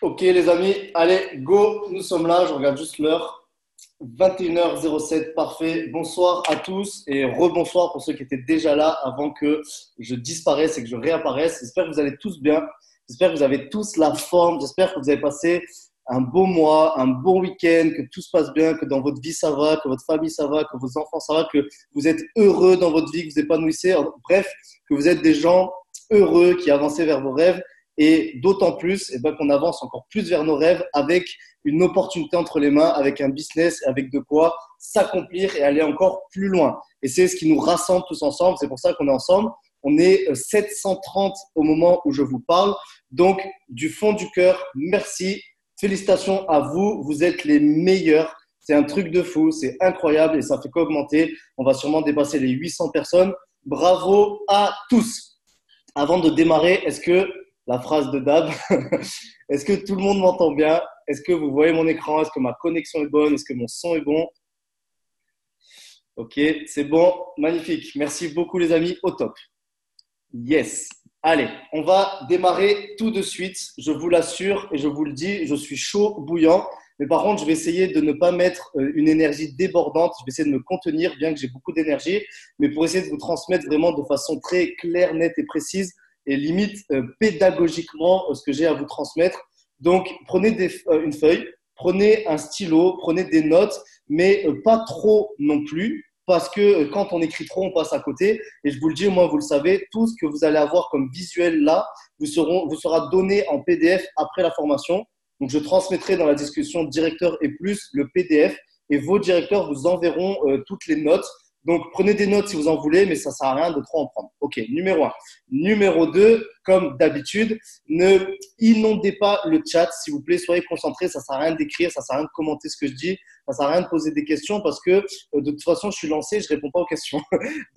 Ok les amis, allez, go, nous sommes là, je regarde juste l'heure. 21h07, parfait. Bonsoir à tous et rebonsoir pour ceux qui étaient déjà là avant que je disparaisse et que je réapparaisse. J'espère que vous allez tous bien, j'espère que vous avez tous la forme, j'espère que vous avez passé un beau mois, un bon week-end, que tout se passe bien, que dans votre vie ça va, que votre famille ça va, que vos enfants ça va, que vous êtes heureux dans votre vie, que vous épanouissez, bref, que vous êtes des gens heureux qui avancent vers vos rêves. Et d'autant plus qu'on avance encore plus vers nos rêves avec une opportunité entre les mains, avec un business, avec de quoi s'accomplir et aller encore plus loin. Et c'est ce qui nous rassemble tous ensemble. C'est pour ça qu'on est ensemble. On est 730 au moment où je vous parle. Donc, du fond du cœur, merci. Félicitations à vous. Vous êtes les meilleurs. C'est un truc de fou. C'est incroyable et ça fait qu'augmenter. On va sûrement dépasser les 800 personnes. Bravo à tous. Avant de démarrer, est-ce que la phrase de Dab, est-ce que tout le monde m'entend bien? Est-ce que vous voyez mon écran? Est-ce que ma connexion est bonne? Est-ce que mon son est bon? Ok, c'est bon, magnifique. Merci beaucoup les amis, au top. Yes. Allez, on va démarrer tout de suite. Je vous l'assure et je vous le dis, je suis chaud, bouillant. Mais par contre, je vais essayer de ne pas mettre une énergie débordante. Je vais essayer de me contenir, bien que j'ai beaucoup d'énergie. Mais pour essayer de vous transmettre vraiment de façon très claire, nette et précise et limite pédagogiquement ce que j'ai à vous transmettre. Donc, prenez une feuille, prenez un stylo, prenez des notes, mais pas trop non plus. Parce que quand on écrit trop, on passe à côté. Et je vous le dis, au moins vous le savez, tout ce que vous allez avoir comme visuel là vous sera donné en PDF après la formation. Donc, je transmettrai dans la discussion directeur et plus le PDF et vos directeurs vous enverront toutes les notes. Donc, prenez des notes si vous en voulez, mais ça ne sert à rien de trop en prendre. Ok, numéro 1. Numéro 2, comme d'habitude, ne inondez pas le chat, s'il vous plaît, soyez concentrés. Ça ne sert à rien d'écrire, ça ne sert à rien de commenter ce que je dis, ça ne sert à rien de poser des questions parce que de toute façon, je suis lancé, je ne réponds pas aux questions.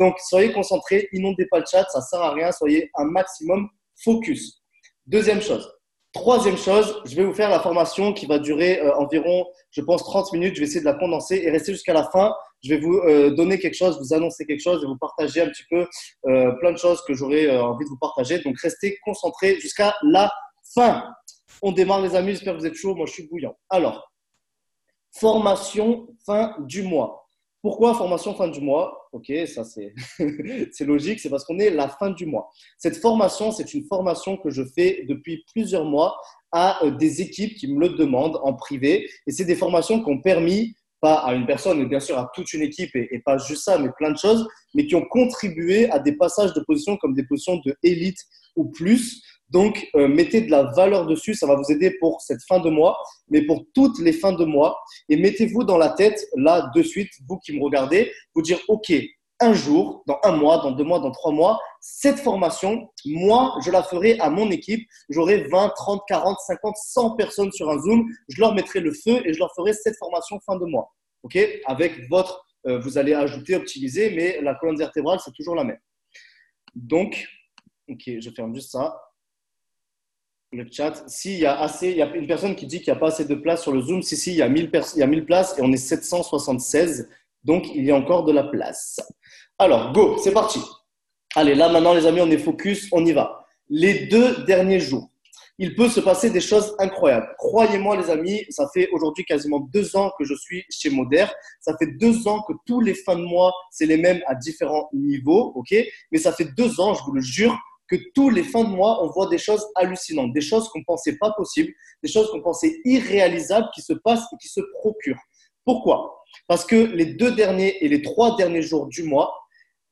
Donc, soyez concentrés, inondez pas le chat, ça ne sert à rien, soyez un maximum focus. Deuxième chose. Troisième chose, je vais vous faire la formation qui va durer environ, je pense, 30 minutes. Je vais essayer de la condenser et rester jusqu'à la fin. Je vais vous donner quelque chose, vous annoncer quelque chose, je vais vous partager un petit peu plein de choses que j'aurais envie de vous partager. Donc, restez concentrés jusqu'à la fin. On démarre les amis, j'espère que vous êtes chauds. Moi, je suis bouillant. Alors, formation fin du mois. Pourquoi formation fin du mois? Ok, ça c'est c'est logique, c'est parce qu'on est la fin du mois. Cette formation, c'est une formation que je fais depuis plusieurs mois à des équipes qui me le demandent en privé. Et c'est des formations qui ont permis, pas à une personne, mais bien sûr à toute une équipe, et pas juste ça, mais plein de choses, mais qui ont contribué à des passages de position comme des positions de élite ou plus. Donc, mettez de la valeur dessus, ça va vous aider pour cette fin de mois, mais pour toutes les fins de mois. Et mettez-vous dans la tête, là, de suite, vous qui me regardez, vous dire, OK, un jour, dans un mois, dans 2 mois, dans 3 mois, cette formation, moi, je la ferai à mon équipe. J'aurai 20, 30, 40, 50, 100 personnes sur un Zoom. Je leur mettrai le feu et je leur ferai cette formation fin de mois. OK? Avec votre, vous allez ajouter, optimiser, mais la colonne vertébrale, c'est toujours la même. Donc, OK, je ferme juste ça. Le chat, s'il y a assez, il y a une personne qui dit qu'il n'y a pas assez de place sur le Zoom. Si, il y a 1000 places et on est 776. Donc, il y a encore de la place. Alors, go, c'est parti. Allez, là, maintenant, les amis, on est focus, on y va. Les 2 derniers jours, il peut se passer des choses incroyables. Croyez-moi, les amis, ça fait aujourd'hui quasiment 2 ans que je suis chez Moder. Ça fait 2 ans que tous les fins de mois, c'est les mêmes à différents niveaux, ok? Mais ça fait 2 ans, je vous le jure, que tous les fins de mois, on voit des choses hallucinantes, des choses qu'on ne pensait pas possibles, des choses qu'on pensait irréalisables qui se passent et qui se procurent. Pourquoi? Parce que les 2 derniers et les 3 derniers jours du mois,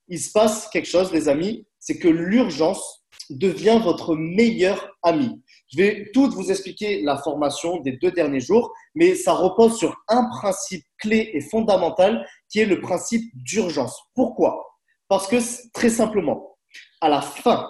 il se passe quelque chose, les amis, c'est que l'urgence devient votre meilleur ami. Je vais tout vous expliquer la formation des 2 derniers jours, mais ça repose sur un principe clé et fondamental qui est le principe d'urgence. Pourquoi? Parce que très simplement, à la fin,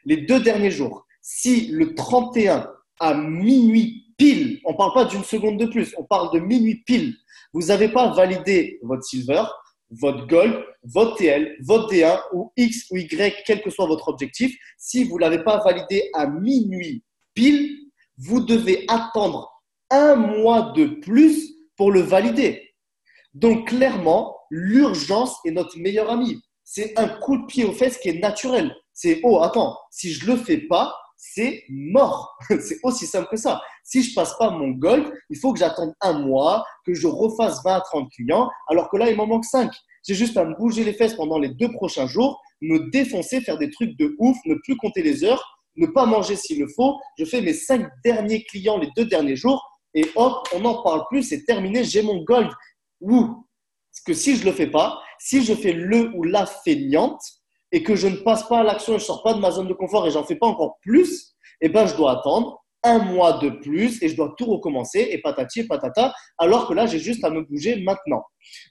les 2 derniers jours, si le 31 à minuit pile, on ne parle pas d'une seconde de plus, on parle de minuit pile, vous n'avez pas validé votre silver, votre gold, votre TL, votre D1 ou X ou Y, quel que soit votre objectif, si vous ne l'avez pas validé à minuit pile, vous devez attendre un mois de plus pour le valider. Donc clairement, l'urgence est notre meilleur ami. C'est un coup de pied aux fesses qui est naturel. C'est, oh, attends, si je ne le fais pas, c'est mort. C'est aussi simple que ça. Si je passe pas mon gold, il faut que j'attende un mois, que je refasse 20 à 30 clients, alors que là, il m'en manque 5. J'ai juste à me bouger les fesses pendant les 2 prochains jours, me défoncer, faire des trucs de ouf, ne plus compter les heures, ne pas manger s'il le faut. Je fais mes 5 derniers clients les 2 derniers jours et hop, on n'en parle plus, c'est terminé, j'ai mon gold. Ou, parce que si je ne le fais pas, si je fais le ou la feignante et que je ne passe pas à l'action et je ne sors pas de ma zone de confort et j'en fais pas encore plus, eh ben, je dois attendre un mois de plus et je dois tout recommencer et patati et patata, alors que là, j'ai juste à me bouger maintenant.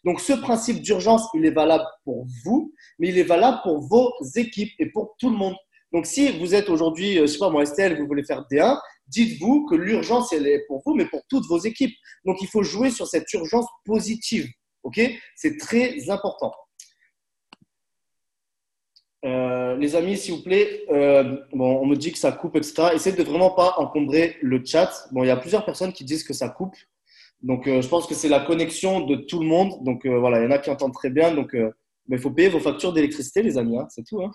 Donc, ce principe d'urgence, il est valable pour vous, mais il est valable pour vos équipes et pour tout le monde. Donc, si vous êtes aujourd'hui, je ne sais pas moi, Estelle, vous voulez faire D1, dites-vous que l'urgence, elle est pour vous, mais pour toutes vos équipes. Donc, il faut jouer sur cette urgence positive. OK? C'est très important. Les amis, s'il vous plaît, bon, on me dit que ça coupe, etc. Essayez de vraiment pas encombrer le chat. Bon, il y a plusieurs personnes qui disent que ça coupe. Donc, je pense que c'est la connexion de tout le monde. Donc, voilà, il y en a qui entendent très bien. Donc, il faut payer vos factures d'électricité, les amis. Hein, c'est tout. Hein.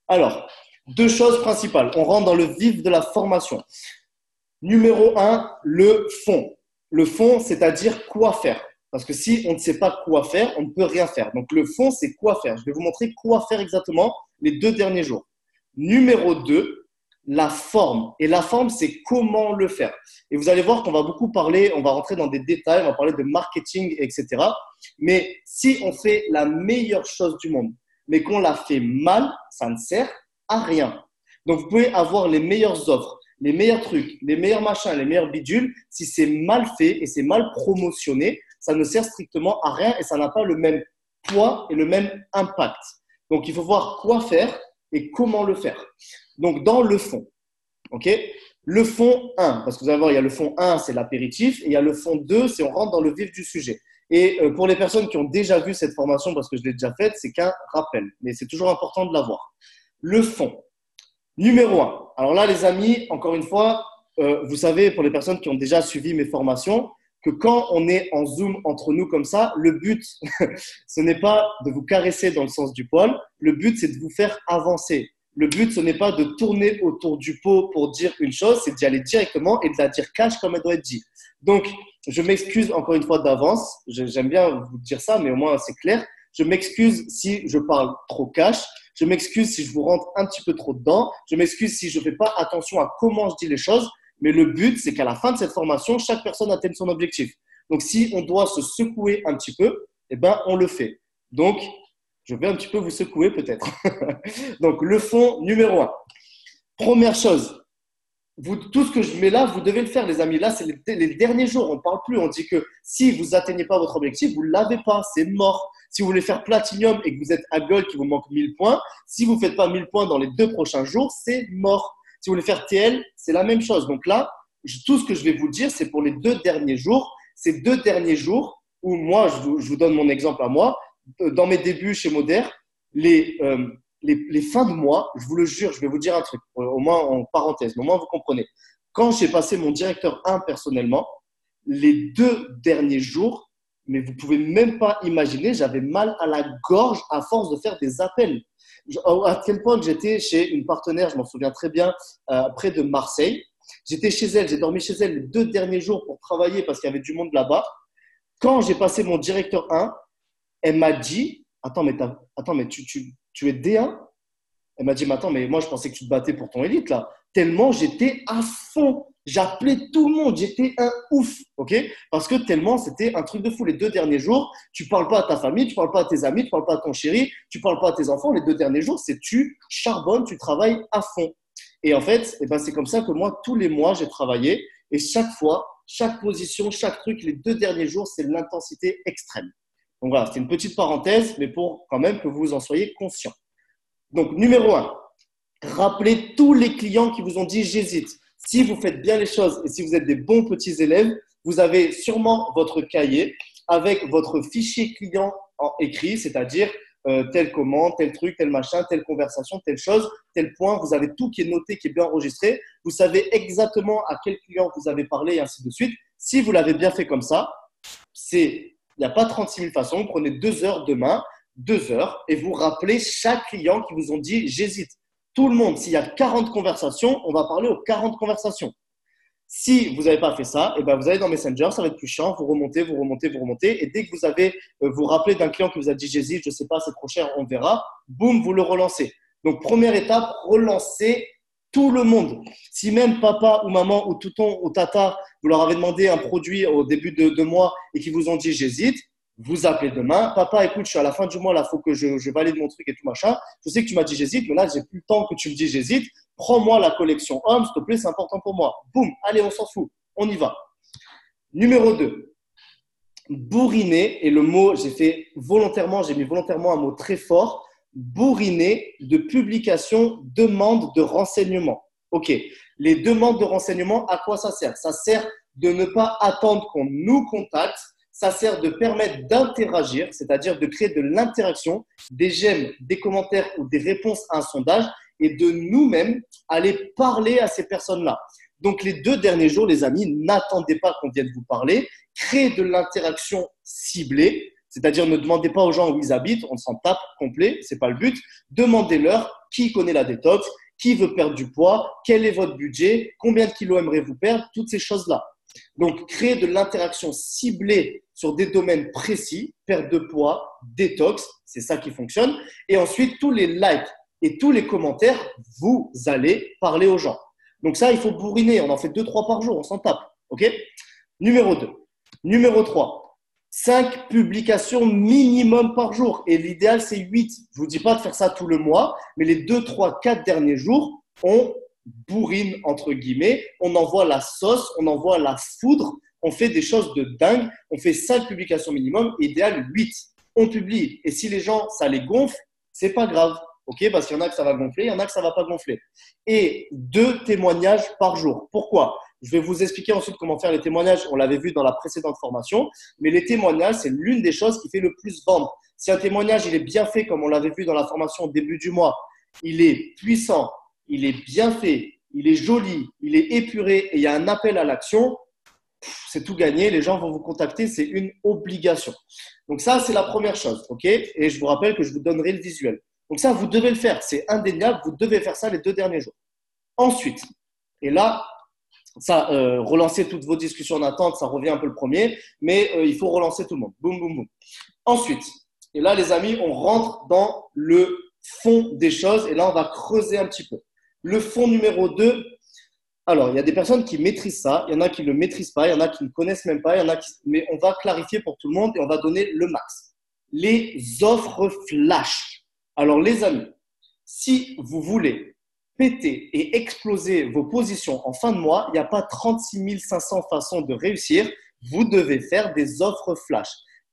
Alors, 2 choses principales. On rentre dans le vif de la formation. Numéro 1, le fond. Le fond, c'est-à-dire quoi faire. Parce que si on ne sait pas quoi faire, on ne peut rien faire. Donc, le fond, c'est quoi faire. Je vais vous montrer quoi faire exactement les 2 derniers jours. Numéro 2, la forme. Et la forme, c'est comment le faire. Et vous allez voir qu'on va beaucoup parler, on va rentrer dans des détails, on va parler de marketing, etc. Mais si on fait la meilleure chose du monde, mais qu'on la fait mal, ça ne sert à rien. Donc, vous pouvez avoir les meilleures offres, les meilleurs trucs, les meilleurs machins, les meilleurs bidules. Si c'est mal fait et c'est mal promotionné, ça ne sert strictement à rien et ça n'a pas le même poids et le même impact. Donc, il faut voir quoi faire et comment le faire. Donc, dans le fond, ok, le fond 1, parce que vous allez voir, il y a le fond 1, c'est l'apéritif, et il y a le fond 2, c'est on rentre dans le vif du sujet. Et pour les personnes qui ont déjà vu cette formation, parce que je l'ai déjà faite, c'est qu'un rappel, mais c'est toujours important de l'avoir. Le fond, numéro 1. Alors là, les amis, encore une fois, vous savez, pour les personnes qui ont déjà suivi mes formations, que quand on est en Zoom entre nous comme ça, le but, ce n'est pas de vous caresser dans le sens du poil, le but, c'est de vous faire avancer. Le but, ce n'est pas de tourner autour du pot pour dire une chose, c'est d'y aller directement et de la dire cash comme elle doit être dite. Donc, je m'excuse encore une fois d'avance, j'aime bien vous dire ça, mais au moins c'est clair. Je m'excuse si je parle trop cash, je m'excuse si je vous rentre un petit peu trop dedans, je m'excuse si je ne fais pas attention à comment je dis les choses, mais le but, c'est qu'à la fin de cette formation, chaque personne atteigne son objectif. Donc, si on doit se secouer un petit peu, eh ben, on le fait. Donc, je vais un petit peu vous secouer peut-être. Donc, le fond numéro 1. Première chose, tout ce que je mets là, vous devez le faire, les amis. Là, c'est les derniers jours. On ne parle plus. On dit que si vous n'atteignez pas votre objectif, vous ne l'avez pas. C'est mort. Si vous voulez faire Platinum et que vous êtes à Gold, qu'il vous manque 1000 points, si vous ne faites pas 1000 points dans les 2 prochains jours, c'est mort. Si vous voulez faire TL, c'est la même chose. Donc là, tout ce que je vais vous dire, c'est pour les 2 derniers jours. Ces 2 derniers jours où moi, je vous donne mon exemple à moi. Dans mes débuts chez Moder, les fins de mois, je vous le jure, je vais vous dire un truc, au moins en parenthèse, mais au moins vous comprenez. Quand j'ai passé mon directeur 1 personnellement, les 2 derniers jours, mais vous pouvez même pas imaginer, j'avais mal à la gorge à force de faire des appels. À quel point que j'étais chez une partenaire, je m'en souviens très bien, près de Marseille. J'étais chez elle, j'ai dormi chez elle les 2 derniers jours pour travailler parce qu'il y avait du monde là-bas. Quand j'ai passé mon directeur 1, elle m'a dit, attends, mais tu es D1? Elle m'a dit, mais attends, mais moi, je pensais que tu te battais pour ton élite, là. Tellement j'étais à fond. J'appelais tout le monde. J'étais un ouf, ok? Parce que tellement c'était un truc de fou. Les 2 derniers jours, tu parles pas à ta famille, tu parles pas à tes amis, tu parles pas à ton chéri, tu parles pas à tes enfants. Les 2 derniers jours, c'est tu charbonnes, tu travailles à fond. Et en fait, eh ben, c'est comme ça que moi, tous les mois, j'ai travaillé. Et chaque fois, chaque position, chaque truc, les 2 derniers jours, c'est de l'intensité extrême. Donc voilà, c'est une petite parenthèse, mais pour quand même que vous en soyez conscient. Donc, numéro 1, rappelez tous les clients qui vous ont dit « j'hésite ». Si vous faites bien les choses et si vous êtes des bons petits élèves, vous avez sûrement votre cahier avec votre fichier client en écrit, c'est-à-dire telle commande, tel truc, tel machin, telle conversation, telle chose, tel point. Vous avez tout qui est noté, qui est bien enregistré. Vous savez exactement à quel client vous avez parlé et ainsi de suite. Si vous l'avez bien fait comme ça, il n'y a pas 36 000 façons. Prenez 2 heures demain, 2 heures, et vous rappelez chaque client qui vous ont dit « j'hésite ». Tout le monde, s'il y a 40 conversations, on va parler aux 40 conversations. Si vous n'avez pas fait ça, eh ben vous allez dans Messenger, ça va être plus chiant, vous remontez, vous remontez, vous remontez. Et dès que vous avez, vous rappelez d'un client qui vous a dit j'hésite, je ne sais pas, c'est trop cher, on verra, boum, vous le relancez. Donc, première étape, relancez tout le monde. Si même papa ou maman ou touton ou tata, vous leur avez demandé un produit au début de mois et qu'ils vous ont dit j'hésite, vous appelez demain. Papa, écoute, je suis à la fin du mois, là, il faut que je valide mon truc et tout machin. Je sais que tu m'as dit j'hésite, mais là, j'ai plus le temps que tu me dis j'hésite. Prends-moi la collection homme, s'il te plaît, c'est important pour moi. Boum, allez, on s'en fout. On y va. Numéro 2. Bourriner, et le mot, j'ai mis volontairement un mot très fort. Bourriner de publications, demandes de renseignements. Ok, les demandes de renseignements, à quoi ça sert? Ça sert de ne pas attendre qu'on nous contacte. Ça sert de permettre d'interagir, c'est-à-dire de créer de l'interaction, des j'aime, des commentaires ou des réponses à un sondage et de nous-mêmes aller parler à ces personnes-là. Donc, les 2 derniers jours, les amis, n'attendez pas qu'on vienne vous parler. Créez de l'interaction ciblée, c'est-à-dire ne demandez pas aux gens où ils habitent, on s'en tape complet, c'est pas le but. Demandez-leur qui connaît la détox, qui veut perdre du poids, quel est votre budget, combien de kilos aimeriez-vous perdre, toutes ces choses-là. Donc, créer de l'interaction ciblée sur des domaines précis, perte de poids, détox, c'est ça qui fonctionne. Et ensuite, tous les likes et tous les commentaires, vous allez parler aux gens. Donc ça, il faut bourriner. On en fait 2-3 par jour, on s'en tape. OK? Numéro 2. Numéro 3. 5 publications minimum par jour. Et l'idéal, c'est 8. Je ne vous dis pas de faire ça tout le mois, mais les 2, 3, 4 derniers jours, on bourrine, entre guillemets. On envoie la sauce, on envoie la foudre. On fait des choses de dingue. On fait 5 publications minimum, idéal 8. On publie. Et si les gens, ça les gonfle, c'est pas grave. OK, parce qu'il y en a que ça va gonfler, il y en a que ça va pas gonfler. Et 2 témoignages par jour. Pourquoi? Je vais vous expliquer ensuite comment faire les témoignages. On l'avait vu dans la précédente formation. Mais les témoignages, c'est l'une des choses qui fait le plus vendre. Si un témoignage, il est bien fait, comme on l'avait vu dans la formation au début du mois, il est puissant, il est bien fait, il est joli, il est épuré et il y a un appel à l'action, c'est tout gagné. Les gens vont vous contacter, c'est une obligation. Donc ça, c'est la première chose. OK? Et je vous rappelle que je vous donnerai le visuel. Donc ça, vous devez le faire. C'est indéniable. Vous devez faire ça les 2 derniers jours. Ensuite, et là, ça, relancer toutes vos discussions en attente, ça revient un peu le premier, mais il faut relancer tout le monde. Boum, boum, boum. Ensuite, et là, les amis, on rentre dans le fond des choses et là, on va creuser un petit peu. Le fond numéro 2, alors, il y a des personnes qui maîtrisent ça, il y en a qui ne le maîtrisent pas, il y en a qui ne connaissent même pas, il y en a qui… mais on va clarifier pour tout le monde et on va donner le max. Les offres flash. Alors, les amis, si vous voulez péter et exploser vos positions en fin de mois, il n'y a pas 36 500 façons de réussir. Vous devez faire des offres flash.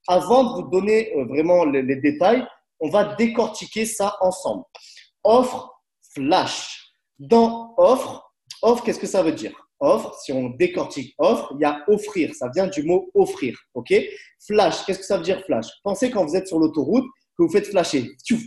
Avant de vous donner vraiment les détails, on va décortiquer ça ensemble. Offre flash. Dans offre, qu'est-ce que ça veut dire? Offre, si on décortique offre, il y a offrir. Ça vient du mot offrir. OK? Flash, qu'est-ce que ça veut dire flash? Pensez quand vous êtes sur l'autoroute que vous faites flasher. Tchouf.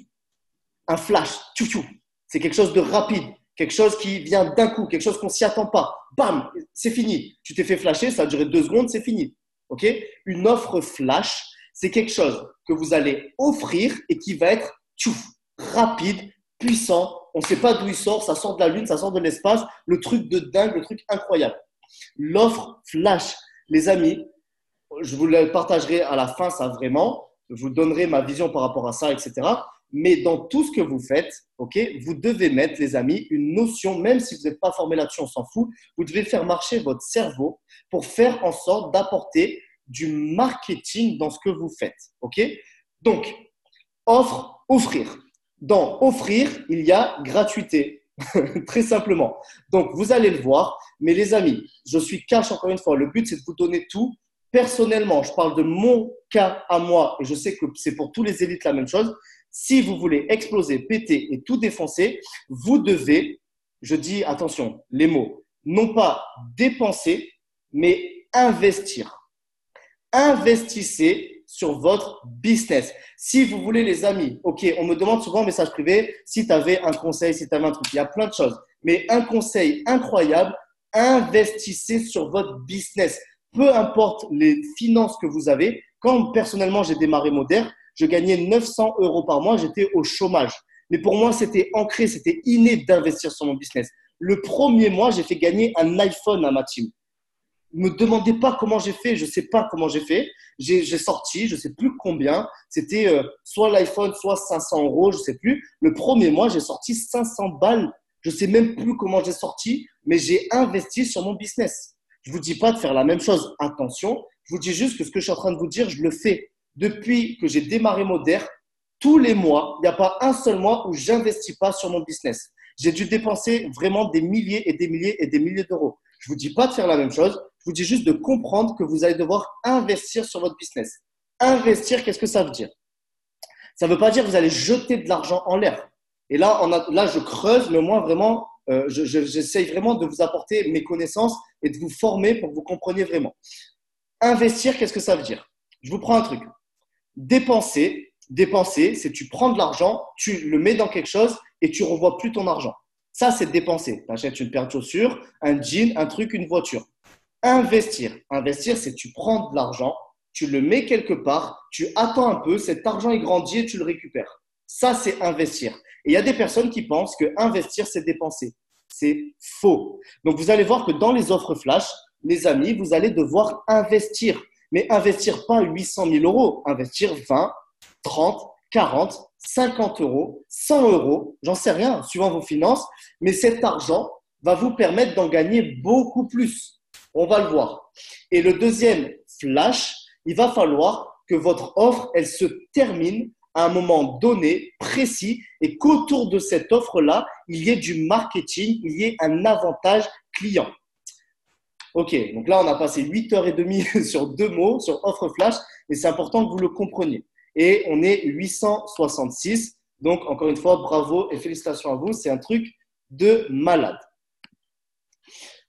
Un flash, tchou tchou. C'est quelque chose de rapide, quelque chose qui vient d'un coup, quelque chose qu'on ne s'y attend pas. Bam, c'est fini. Tu t'es fait flasher, ça a duré 2 secondes, c'est fini. OK? Une offre flash, c'est quelque chose que vous allez offrir et qui va être tchouf, rapide, puissant. On ne sait pas d'où il sort, ça sort de la lune, ça sort de l'espace. Le truc de dingue, le truc incroyable. L'offre flash, les amis, je vous le partagerai à la fin, ça vraiment. Je vous donnerai ma vision par rapport à ça, etc. Mais dans tout ce que vous faites, ok, vous devez mettre, les amis, une notion, même si vous n'êtes pas formé là-dessus, on s'en fout, vous devez faire marcher votre cerveau pour faire en sorte d'apporter du marketing dans ce que vous faites. Ok? Donc, offrir. Dans offrir, il y a gratuité, très simplement. Donc, vous allez le voir. Mais les amis, je suis cash encore une fois. Le but, c'est de vous donner tout. Personnellement, je parle de mon cas à moi et je sais que c'est pour tous les élites la même chose. Si vous voulez exploser, péter et tout défoncer, vous devez, je dis attention, les mots, non pas dépenser, mais investir. Investissez sur votre business. Si vous voulez, les amis, ok, on me demande souvent en message privé si tu avais un conseil, si tu avais un truc. Il y a plein de choses. Mais un conseil incroyable, investissez sur votre business. Peu importe les finances que vous avez. Quand personnellement, j'ai démarré Moder, je gagnais 900 € par mois, j'étais au chômage. Mais pour moi, c'était ancré, c'était inné d'investir sur mon business. Le premier mois, j'ai fait gagner un iPhone à ma team. Ne me demandez pas comment j'ai fait, je ne sais pas comment j'ai fait. J'ai sorti, je ne sais plus combien. C'était soit l'iPhone, soit 500 euros, je ne sais plus. Le premier mois, j'ai sorti 500 balles. Je ne sais même plus comment j'ai sorti, mais j'ai investi sur mon business. Je ne vous dis pas de faire la même chose, attention. Je vous dis juste que ce que je suis en train de vous dire, je le fais. Depuis que j'ai démarré Moder, tous les mois, il n'y a pas un seul mois où je n'investis pas sur mon business. J'ai dû dépenser vraiment des milliers et des milliers et des milliers d'euros. Je ne vous dis pas de faire la même chose. Je vous dis juste de comprendre que vous allez devoir investir sur votre business. Investir, qu'est-ce que ça veut dire? Ça ne veut pas dire que vous allez jeter de l'argent en l'air. Et là, là, je creuse, mais moi, vraiment, j'essaye vraiment de vous apporter mes connaissances et de vous former pour que vous compreniez vraiment. Investir, qu'est-ce que ça veut dire? Je vous prends un truc. Dépenser, c'est tu prends de l'argent, tu le mets dans quelque chose et tu ne revois plus ton argent. Ça, c'est dépenser. Tu achètes une paire de chaussures, un jean, un truc, une voiture. Investir, c'est tu prends de l'argent, tu le mets quelque part, tu attends un peu, cet argent est grandi et tu le récupères. Ça, c'est investir. Et il y a des personnes qui pensent que investir, c'est dépenser. C'est faux. Donc, vous allez voir que dans les offres flash, les amis, vous allez devoir investir. Mais investir pas 800 000 euros, investir 20, 30, 40, 50 euros, 100 euros, j'en sais rien, suivant vos finances. Mais cet argent va vous permettre d'en gagner beaucoup plus. On va le voir. Et le deuxième flash, il va falloir que votre offre, elle se termine à un moment donné, précis, et qu'autour de cette offre-là, il y ait du marketing, il y ait un avantage client. Ok, donc là, on a passé 8h30 sur 2 mots, sur offre flash, mais c'est important que vous le compreniez. Et on est 866. Donc, encore une fois, bravo et félicitations à vous. C'est un truc de malade.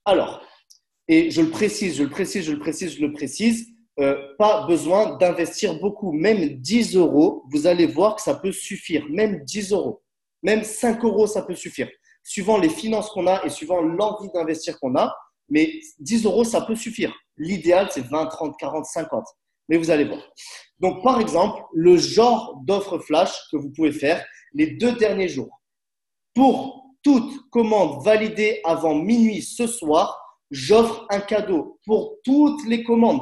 Alors, et je le précise, pas besoin d'investir beaucoup. Même 10 euros, vous allez voir que ça peut suffire. Même 10 euros, même 5 euros, ça peut suffire. Suivant les finances qu'on a et suivant l'envie d'investir qu'on a, mais 10 euros, ça peut suffire. L'idéal, c'est 20, 30, 40, 50. Mais vous allez voir. Donc, par exemple, le genre d'offre flash que vous pouvez faire les 2 derniers jours. Pour toute commande validée avant minuit ce soir, j'offre un cadeau. Pour toutes les commandes,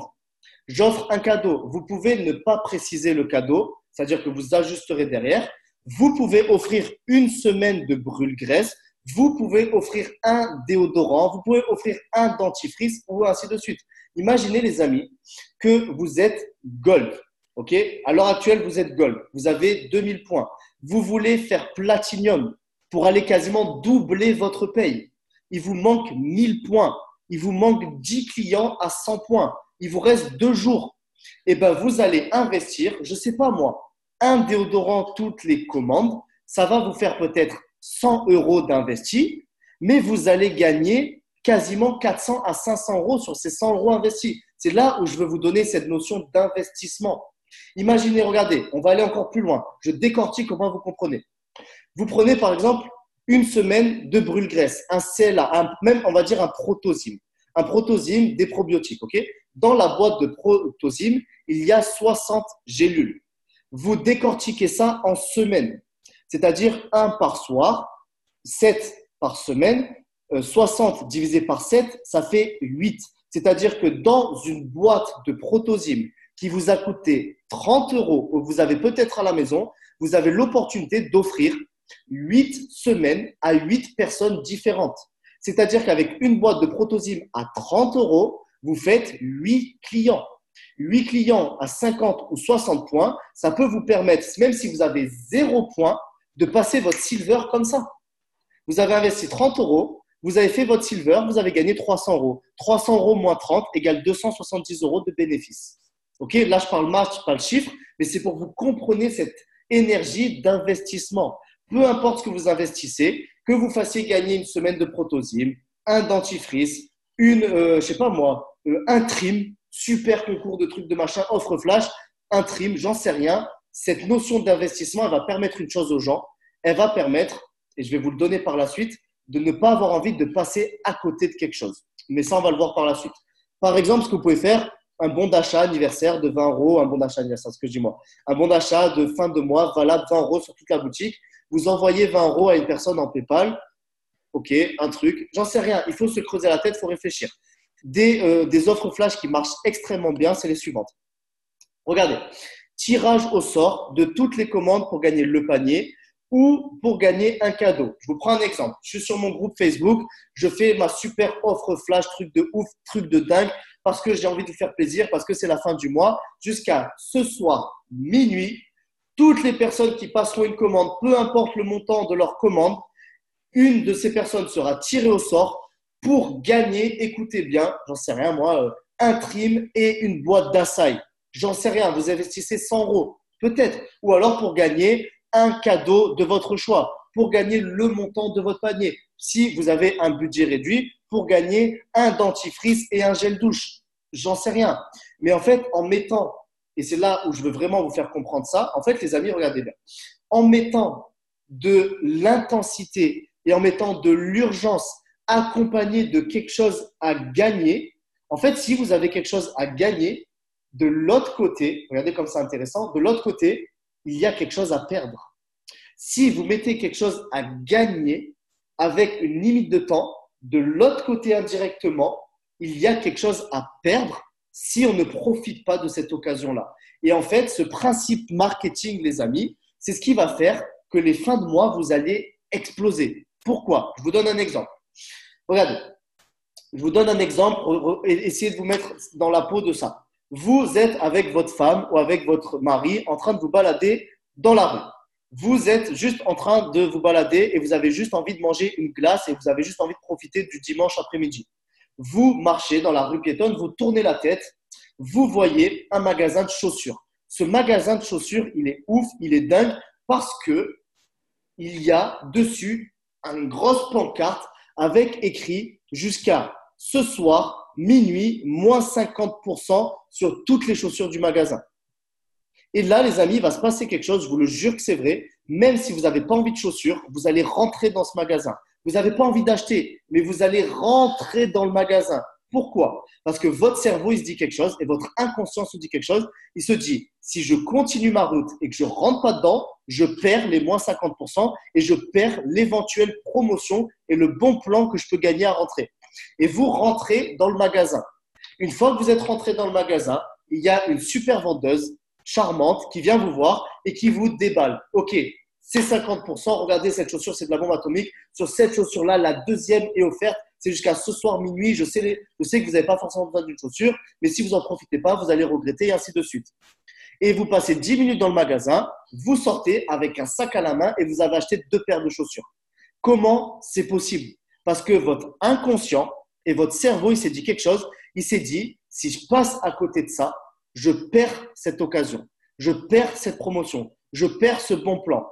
j'offre un cadeau. Vous pouvez ne pas préciser le cadeau, c'est-à-dire que vous ajusterez derrière. Vous pouvez offrir une semaine de brûle-graisse. Vous pouvez offrir un déodorant. Vous pouvez offrir un dentifrice ou ainsi de suite. Imaginez, les amis, que vous êtes gold. Ok? À l'heure actuelle, vous êtes gold. Vous avez 2000 points. Vous voulez faire platinum pour aller quasiment doubler votre paye. Il vous manque 1000 points. Il vous manque 10 clients à 100 points. Il vous reste 2 jours. Et bien, vous allez investir, je ne sais pas moi, un déodorant toutes les commandes. Ça va vous faire peut-être 100 euros d'investi, mais vous allez gagner quasiment 400 à 500 euros sur ces 100 euros investis. C'est là où je veux vous donner cette notion d'investissement. Imaginez, regardez, on va aller encore plus loin. Je décortique comment vous comprenez. Vous prenez par exemple une semaine de brûle-graisse, un CLA, même on va dire un protozyme. Un protozyme, des probiotiques. Ok. Dans la boîte de protozyme, il y a 60 gélules. Vous décortiquez ça en semaines, c'est-à-dire 1 par soir, 7 par semaine. 60 divisé par 7, ça fait 8. C'est-à-dire que dans une boîte de protozyme qui vous a coûté 30 euros, que vous avez peut-être à la maison, vous avez l'opportunité d'offrir 8 semaines à 8 personnes différentes. C'est-à-dire qu'avec une boîte de protozyme à 30 euros, vous faites 8 clients. 8 clients à 50 ou 60 points, ça peut vous permettre, même si vous avez 0 points, de passer votre silver comme ça. Vous avez investi 30 euros, vous avez fait votre silver, vous avez gagné 300 euros. 300 euros moins 30 égale 270 euros de bénéfice. Ok, là, je parle maths, je parle chiffres, mais c'est pour que vous compreniez cette énergie d'investissement. Peu importe ce que vous investissez, que vous fassiez gagner une semaine de protozyme, un dentifrice, je sais pas moi, un trim, super concours de trucs de machin, offre flash, un trim, j'en sais rien. Cette notion d'investissement, elle va permettre une chose aux gens. Elle va permettre, et je vais vous le donner par la suite, de ne pas avoir envie de passer à côté de quelque chose. Mais ça, on va le voir par la suite. Par exemple, ce que vous pouvez faire, un bon d'achat anniversaire de 20 euros, un bon d'achat anniversaire, ce que je dis moi, un bon d'achat de fin de mois valable 20 euros sur toute la boutique. vous envoyez 20 euros à une personne en PayPal. Ok, un truc, j'en sais rien. Il faut se creuser la tête, il faut réfléchir. Des offres flash qui marchent extrêmement bien, c'est les suivantes. Regardez, tirage au sort de toutes les commandes pour gagner le panier ou pour gagner un cadeau. Je vous prends un exemple. Je suis sur mon groupe Facebook, je fais ma super offre flash, truc de ouf, truc de dingue, parce que j'ai envie de vous faire plaisir, parce que c'est la fin du mois. Jusqu'à ce soir, minuit, toutes les personnes qui passeront une commande, peu importe le montant de leur commande, une de ces personnes sera tirée au sort pour gagner, écoutez bien, j'en sais rien moi, un trim et une boîte d'açaï. J'en sais rien, vous investissez 100 euros, peut-être. Ou alors pour gagner un cadeau de votre choix, pour gagner le montant de votre panier. Si vous avez un budget réduit, pour gagner un dentifrice et un gel douche. J'en sais rien. Mais en fait, en mettant, et c'est là où je veux vraiment vous faire comprendre ça, en fait, les amis, regardez bien. En mettant de l'intensité et en mettant de l'urgence accompagné de quelque chose à gagner, en fait, si vous avez quelque chose à gagner, de l'autre côté, regardez comme c'est intéressant, de l'autre côté, il y a quelque chose à perdre. Si vous mettez quelque chose à gagner avec une limite de temps, de l'autre côté indirectement, il y a quelque chose à perdre si on ne profite pas de cette occasion-là. Et en fait, ce principe marketing, les amis, c'est ce qui va faire que les fins de mois, vous allez exploser. Pourquoi? Je vous donne un exemple. Regardez, je vous donne un exemple, essayez de vous mettre dans la peau de ça. Vous êtes avec votre femme ou avec votre mari en train de vous balader dans la rue. Vous êtes juste en train de vous balader et vous avez juste envie de manger une glace et vous avez juste envie de profiter du dimanche après-midi. Vous marchez dans la rue piétonne, vous tournez la tête, vous voyez un magasin de chaussures. Ce magasin de chaussures, il est ouf, il est dingue parce que il y a dessus une grosse pancarte avec écrit jusqu'à ce soir, minuit, moins 50% sur toutes les chaussures du magasin. Et là, les amis, il va se passer quelque chose, je vous le jure que c'est vrai. Même si vous n'avez pas envie de chaussures, vous allez rentrer dans ce magasin. Vous n'avez pas envie d'acheter, mais vous allez rentrer dans le magasin. Pourquoi? Parce que votre cerveau, il se dit quelque chose et votre inconscient se dit quelque chose. Il se dit, si je continue ma route et que je ne rentre pas dedans, je perds les moins 50% et je perds l'éventuelle promotion et le bon plan que je peux gagner à rentrer. Et vous rentrez dans le magasin. Une fois que vous êtes rentré dans le magasin, il y a une super vendeuse charmante qui vient vous voir et qui vous déballe. Ok, c'est 50%. Regardez, cette chaussure, c'est de la bombe atomique. Sur cette chaussure-là, la deuxième est offerte. C'est jusqu'à ce soir minuit. Je sais que vous n'avez pas forcément besoin d'une chaussure, mais si vous n'en profitez pas, vous allez regretter et ainsi de suite. Et vous passez 10 minutes dans le magasin, vous sortez avec un sac à la main et vous avez acheté 2 paires de chaussures. Comment c'est possible? Parce que votre inconscient et votre cerveau, il s'est dit quelque chose. Il s'est dit, si je passe à côté de ça, je perds cette occasion, je perds cette promotion, je perds ce bon plan.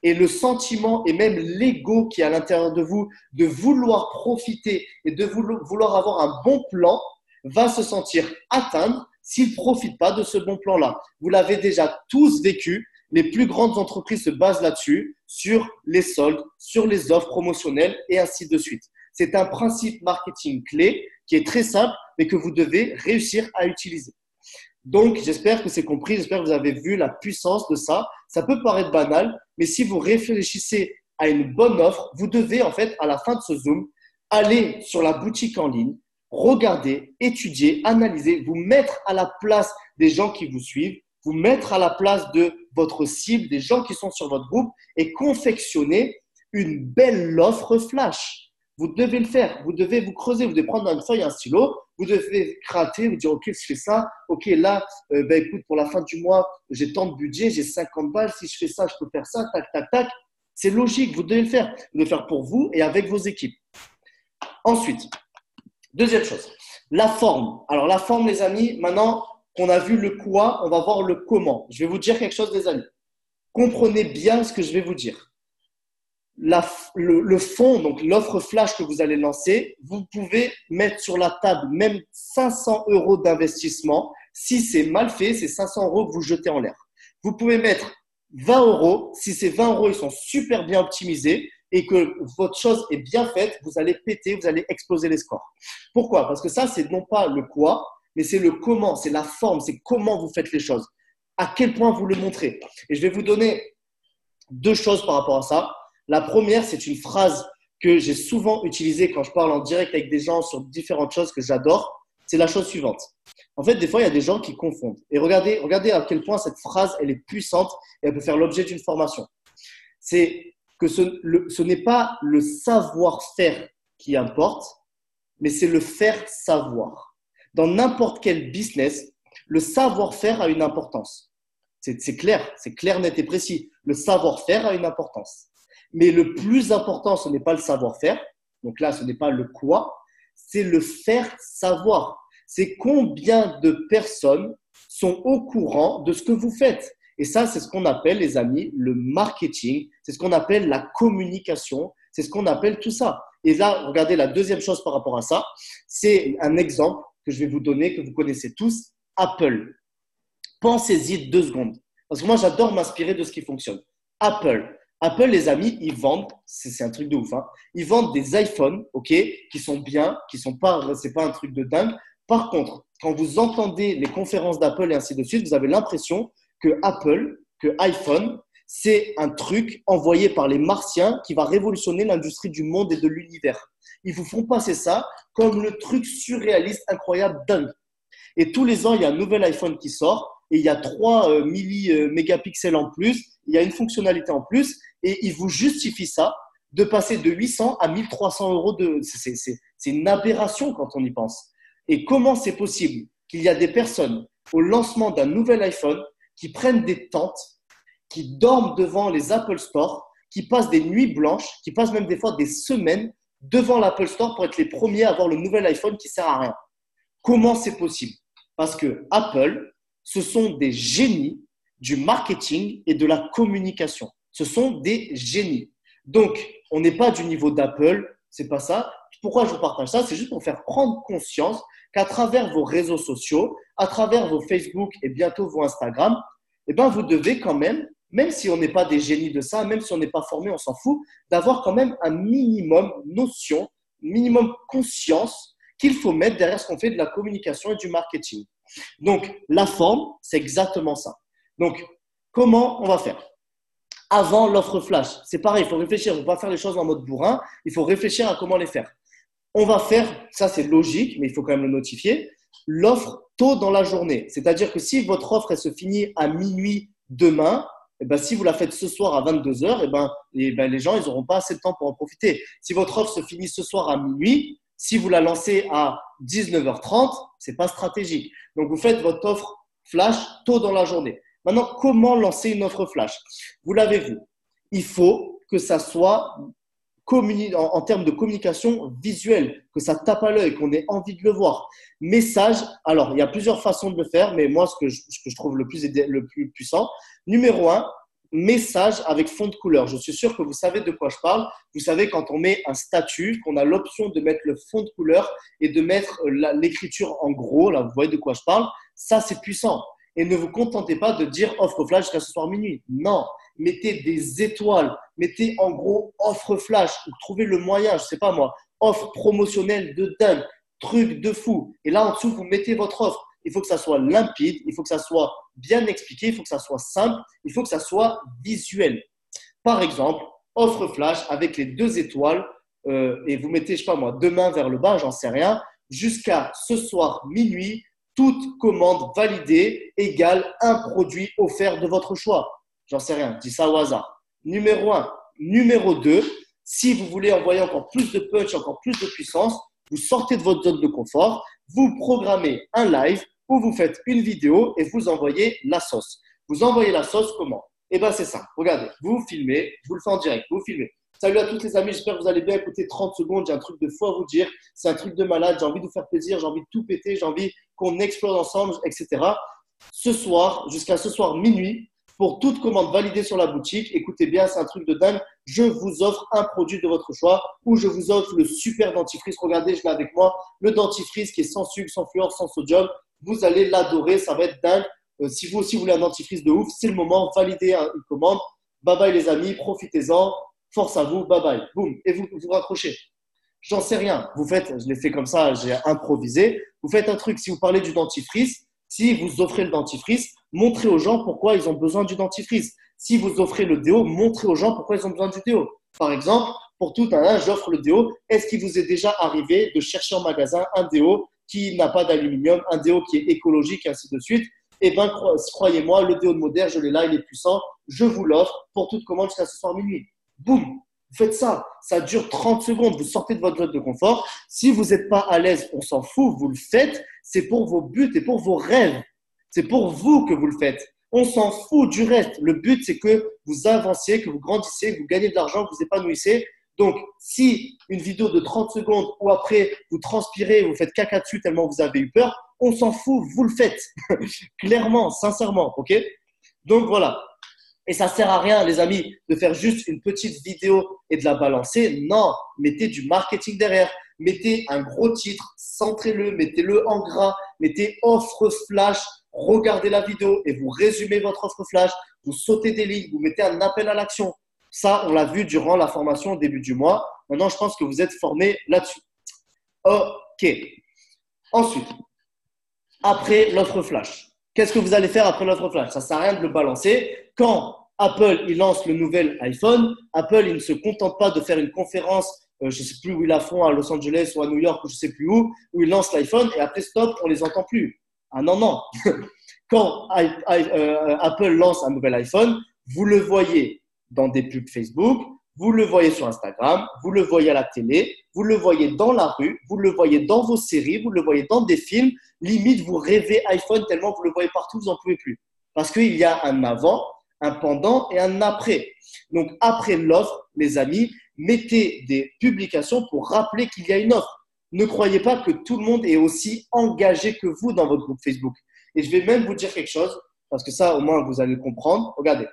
Et le sentiment et même l'ego qui est à l'intérieur de vous de vouloir profiter et de vouloir avoir un bon plan va se sentir atteindre s'il ne profite pas de ce bon plan-là. Vous l'avez déjà tous vécu. Les plus grandes entreprises se basent là-dessus, sur les soldes, sur les offres promotionnelles et ainsi de suite. C'est un principe marketing clé qui est très simple, mais que vous devez réussir à utiliser. Donc, j'espère que c'est compris, j'espère que vous avez vu la puissance de ça. Ça peut paraître banal, mais si vous réfléchissez à une bonne offre, vous devez en fait, à la fin de ce Zoom, aller sur la boutique en ligne, regarder, étudier, analyser, vous mettre à la place des gens qui vous suivent, vous mettre à la place de votre cible, des gens qui sont sur votre groupe et confectionner une belle offre flash. Vous devez le faire, vous devez vous creuser, vous devez prendre une feuille, un stylo, vous devez gratter, vous dire ok, je fais ça, ok là, écoute, pour la fin du mois, j'ai tant de budget, j'ai 50 balles, si je fais ça, je peux faire ça, tac, tac, tac. C'est logique, vous devez le faire. Vous devez le faire pour vous et avec vos équipes. Ensuite, deuxième chose, la forme. Alors la forme, les amis, maintenant qu'on a vu le quoi, on va voir le comment. Je vais vous dire quelque chose, les amis. Comprenez bien ce que je vais vous dire. Le fond, donc l'offre flash que vous allez lancer, vous pouvez mettre sur la table même 500 euros d'investissement. Si c'est mal fait, c'est 500 euros que vous jetez en l'air. Vous pouvez mettre 20 euros. Si ces 20 euros, ils sont super bien optimisés et que votre chose est bien faite, vous allez péter, vous allez exploser les scores. Pourquoi? Parce que ça, c'est non pas le quoi, mais c'est le comment, c'est la forme, c'est comment vous faites les choses. À quel point vous le montrez. Et je vais vous donner Deux choses par rapport à ça. La première, c'est une phrase que j'ai souvent utilisée quand je parle en direct avec des gens sur différentes choses que j'adore. C'est la chose suivante. En fait, des fois, il y a des gens qui confondent. Et regardez à quel point cette phrase, elle est puissante et elle peut faire l'objet d'une formation. C'est que ce n'est pas le savoir-faire qui importe, mais c'est le faire savoir. Dans n'importe quel business, le savoir-faire a une importance. C'est clair, net et précis. Le savoir-faire a une importance. Mais le plus important, ce n'est pas le savoir-faire. Donc là, ce n'est pas le quoi, c'est le faire savoir. C'est combien de personnes sont au courant de ce que vous faites. Et ça, c'est ce qu'on appelle, les amis, le marketing. C'est ce qu'on appelle la communication. C'est ce qu'on appelle tout ça. Et là, regardez, la deuxième chose par rapport à ça, c'est un exemple que je vais vous donner, que vous connaissez tous, Apple. Pensez-y 2 secondes. Parce que moi, j'adore m'inspirer de ce qui fonctionne. Apple, les amis, ils vendent, c'est un truc de ouf, hein, ils vendent des iPhones, ok, qui sont bien, qui sont pas, c'est pas un truc de dingue. Par contre, quand vous entendez les conférences d'Apple et ainsi de suite, vous avez l'impression que iPhone, c'est un truc envoyé par les Martiens qui va révolutionner l'industrie du monde et de l'univers. Ils vous font passer ça comme le truc surréaliste, incroyable, dingue. Et tous les ans, il y a un nouvel iPhone qui sort et il y a 3 mégapixels en plus, il y a une fonctionnalité en plus et ils vous justifient ça de passer de 800 à 1300 euros. C'est une aberration quand on y pense. Et comment c'est possible qu'il y a des personnes au lancement d'un nouvel iPhone qui prennent des tentes, qui dorment devant les Apple Store, qui passent des nuits blanches, qui passent même des fois des semaines devant l'Apple Store pour être les premiers à avoir le nouvel iPhone qui sert à rien. Comment c'est possible? Parce que Apple, ce sont des génies du marketing et de la communication. Ce sont des génies. Donc, on n'est pas du niveau d'Apple, c'est pas ça. Pourquoi je vous partage ça? C'est juste pour faire prendre conscience qu'à travers vos réseaux sociaux, à travers vos Facebook et bientôt vos Instagram, eh ben, vous devez quand même si on n'est pas des génies de ça, même si on n'est pas formé, on s'en fout, d'avoir quand même un minimum notion, minimum conscience qu'il faut mettre derrière ce qu'on fait de la communication et du marketing. Donc, la forme, c'est exactement ça. Donc, comment on va faire? Avant l'offre flash, c'est pareil, il faut réfléchir, il ne faut pas faire les choses en mode bourrin, il faut réfléchir à comment les faire. On va faire, ça c'est logique, mais il faut quand même le notifier, l'offre tôt dans la journée. C'est-à-dire que si votre offre elle se finit à minuit demain, eh ben, si vous la faites ce soir à 22h, les gens ils n'auront pas assez de temps pour en profiter. Si votre offre se finit ce soir à minuit, si vous la lancez à 19h30, ce n'est pas stratégique. Donc, vous faites votre offre flash tôt dans la journée. Maintenant, comment lancer une offre flash? Vous l'avez vu. Il faut que ça soit en termes de communication visuelle, que ça tape à l'œil, qu'on ait envie de le voir. Message, alors il y a plusieurs façons de le faire, mais moi, ce que je trouve le plus puissant, numéro 1, message avec fond de couleur. Je suis sûr que vous savez de quoi je parle. Vous savez, quand on met un statut, qu'on a l'option de mettre le fond de couleur et de mettre l'écriture en gros, là, vous voyez de quoi je parle, ça, c'est puissant. Et ne vous contentez pas de dire offre flash jusqu'à ce soir minuit. Non, mettez des étoiles, mettez en gros offre flash, ou trouvez le moyen, je ne sais pas moi, offre promotionnelle de dingue, truc de fou. Et là, en dessous, vous mettez votre offre. Il faut que ça soit limpide, il faut que ça soit bien expliqué, il faut que ça soit simple, il faut que ça soit visuel. Par exemple, offre flash avec les 2 étoiles et vous mettez, je ne sais pas moi, 2 mains vers le bas, j'en sais rien, jusqu'à ce soir minuit, toute commande validée égale un produit offert de votre choix. J'en sais rien, je dis ça au hasard. Numéro 1. Numéro 2, si vous voulez envoyer encore plus de punch, encore plus de puissance, vous sortez de votre zone de confort, vous programmez un live où vous faites une vidéo et vous envoyez la sauce. Vous envoyez la sauce comment? Eh bien, c'est ça. Regardez, vous filmez, je vous le fais en direct, vous filmez. Salut à tous les amis, j'espère que vous allez bien. Écoutez, 30 secondes, j'ai un truc de fou à vous dire. C'est un truc de malade, j'ai envie de vous faire plaisir, j'ai envie de tout péter, j'ai envie qu'on explose ensemble, etc. Ce soir, jusqu'à ce soir minuit, pour toute commande validée sur la boutique, écoutez bien, c'est un truc de dingue. Je vous offre un produit de votre choix ou je vous offre le super dentifrice. Regardez, je l'ai avec moi, le dentifrice qui est sans sucre, sans fluor, sans sodium. Vous allez l'adorer, ça va être dingue. Si vous aussi voulez un dentifrice de ouf, c'est le moment, validez une commande. Bye bye les amis, profitez-en. Force à vous, bye bye. Boum. Et vous raccrochez. J'en sais rien. Vous faites, je l'ai fait comme ça, j'ai improvisé. Vous faites un truc, si vous parlez du dentifrice, si vous offrez le dentifrice, montrez aux gens pourquoi ils ont besoin du dentifrice. Si vous offrez le déo, montrez aux gens pourquoi ils ont besoin du déo. Par exemple, pour tout un, j'offre le déo. Est-ce qu'il vous est déjà arrivé de chercher en magasin un déo qui n'a pas d'aluminium, un déo qui est écologique, et ainsi de suite? Eh bien, croyez-moi, le déo de Moderne, je l'ai là, il est puissant. Je vous l'offre pour toute commande jusqu'à ce soir minuit. Boum! Vous faites ça. Ça dure 30 secondes. Vous sortez de votre zone de confort. Si vous n'êtes pas à l'aise, on s'en fout. Vous le faites. C'est pour vos buts et pour vos rêves. C'est pour vous que vous le faites. On s'en fout du reste. Le but, c'est que vous avanciez, que vous grandissiez, que vous gagnez de l'argent, que vous épanouissez. Donc, si une vidéo de 30 secondes ou après, vous transpirez, vous faites caca dessus tellement vous avez eu peur, on s'en fout, vous le faites. Clairement, sincèrement, ok? Donc, voilà. Et ça sert à rien, les amis, de faire juste une petite vidéo et de la balancer. Non, mettez du marketing derrière. Mettez un gros titre, centrez-le, mettez-le en gras, mettez offre flash, regardez la vidéo et vous résumez votre offre flash, vous sautez des lignes, vous mettez un appel à l'action. Ça, on l'a vu durant la formation au début du mois. Maintenant, je pense que vous êtes formés là-dessus. Ok. Ensuite, après l'offre flash. Qu'est-ce que vous allez faire après l'offre flash? Ça ne sert à rien de le balancer. Quand Apple il lance le nouvel iPhone, Apple il ne se contente pas de faire une conférence, je ne sais plus où ils la font, à Los Angeles ou à New York ou je ne sais plus où ils lancent l'iPhone et après stop, on ne les entend plus. Ah non, non. Quand Apple lance un nouvel iPhone, vous le voyez dans des pubs Facebook, vous le voyez sur Instagram, vous le voyez à la télé, vous le voyez dans la rue, vous le voyez dans vos séries, vous le voyez dans des films. Limite, vous rêvez iPhone tellement vous le voyez partout, vous n'en pouvez plus. Parce qu'il y a un avant, un pendant et un après. Donc, après l'offre, les amis, mettez des publications pour rappeler qu'il y a une offre. Ne croyez pas que tout le monde est aussi engagé que vous dans votre groupe Facebook. Et je vais même vous dire quelque chose, parce que ça, au moins, vous allez le comprendre. Regardez,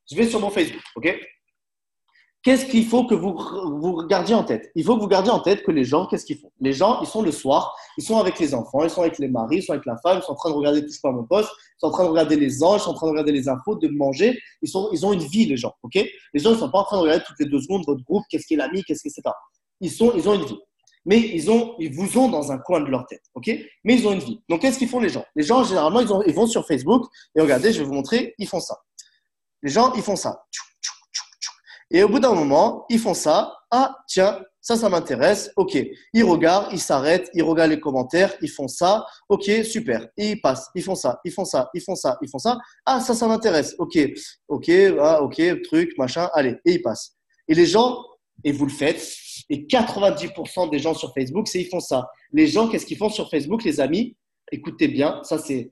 je vais sur mon Facebook, ok? Qu'est-ce qu'il faut que vous gardiez en tête? Il faut que vous gardiez en tête que les gens, qu'est-ce qu'ils font? Les gens, ils sont le soir, ils sont avec les enfants, ils sont avec les maris, ils sont avec la femme, ils sont en train de regarder Touche pas à mon poste, ils sont en train de regarder les anges, ils sont en train de regarder les infos, de manger. Ils ont une vie, les gens, ok? Les gens, ils sont pas en train de regarder toutes les 2 secondes votre groupe, qu'est-ce qu'il a mis, qu'est-ce que c'est pas. Ils ont une vie. Mais ils vous ont dans un coin de leur tête, ok? Mais ils ont une vie. Donc, qu'est-ce qu'ils font les gens? Les gens, généralement, ils vont sur Facebook et regardez, je vais vous montrer, ils font ça. Les gens, ils font ça. Et au bout d'un moment, ils font ça. Ah, tiens, ça m'intéresse. OK. Ils regardent, ils s'arrêtent, ils regardent les commentaires, ils font ça. OK, super. Et ils passent, ils font ça, ils font ça, ils font ça, ils font ça. Ah, ça m'intéresse. OK, OK, ah, OK, truc, machin. Allez, et ils passent. Et les gens, et vous le faites, et 90% des gens sur Facebook, ils font ça. Les gens, qu'est-ce qu'ils font sur Facebook, les amis? Écoutez bien, ça, c'est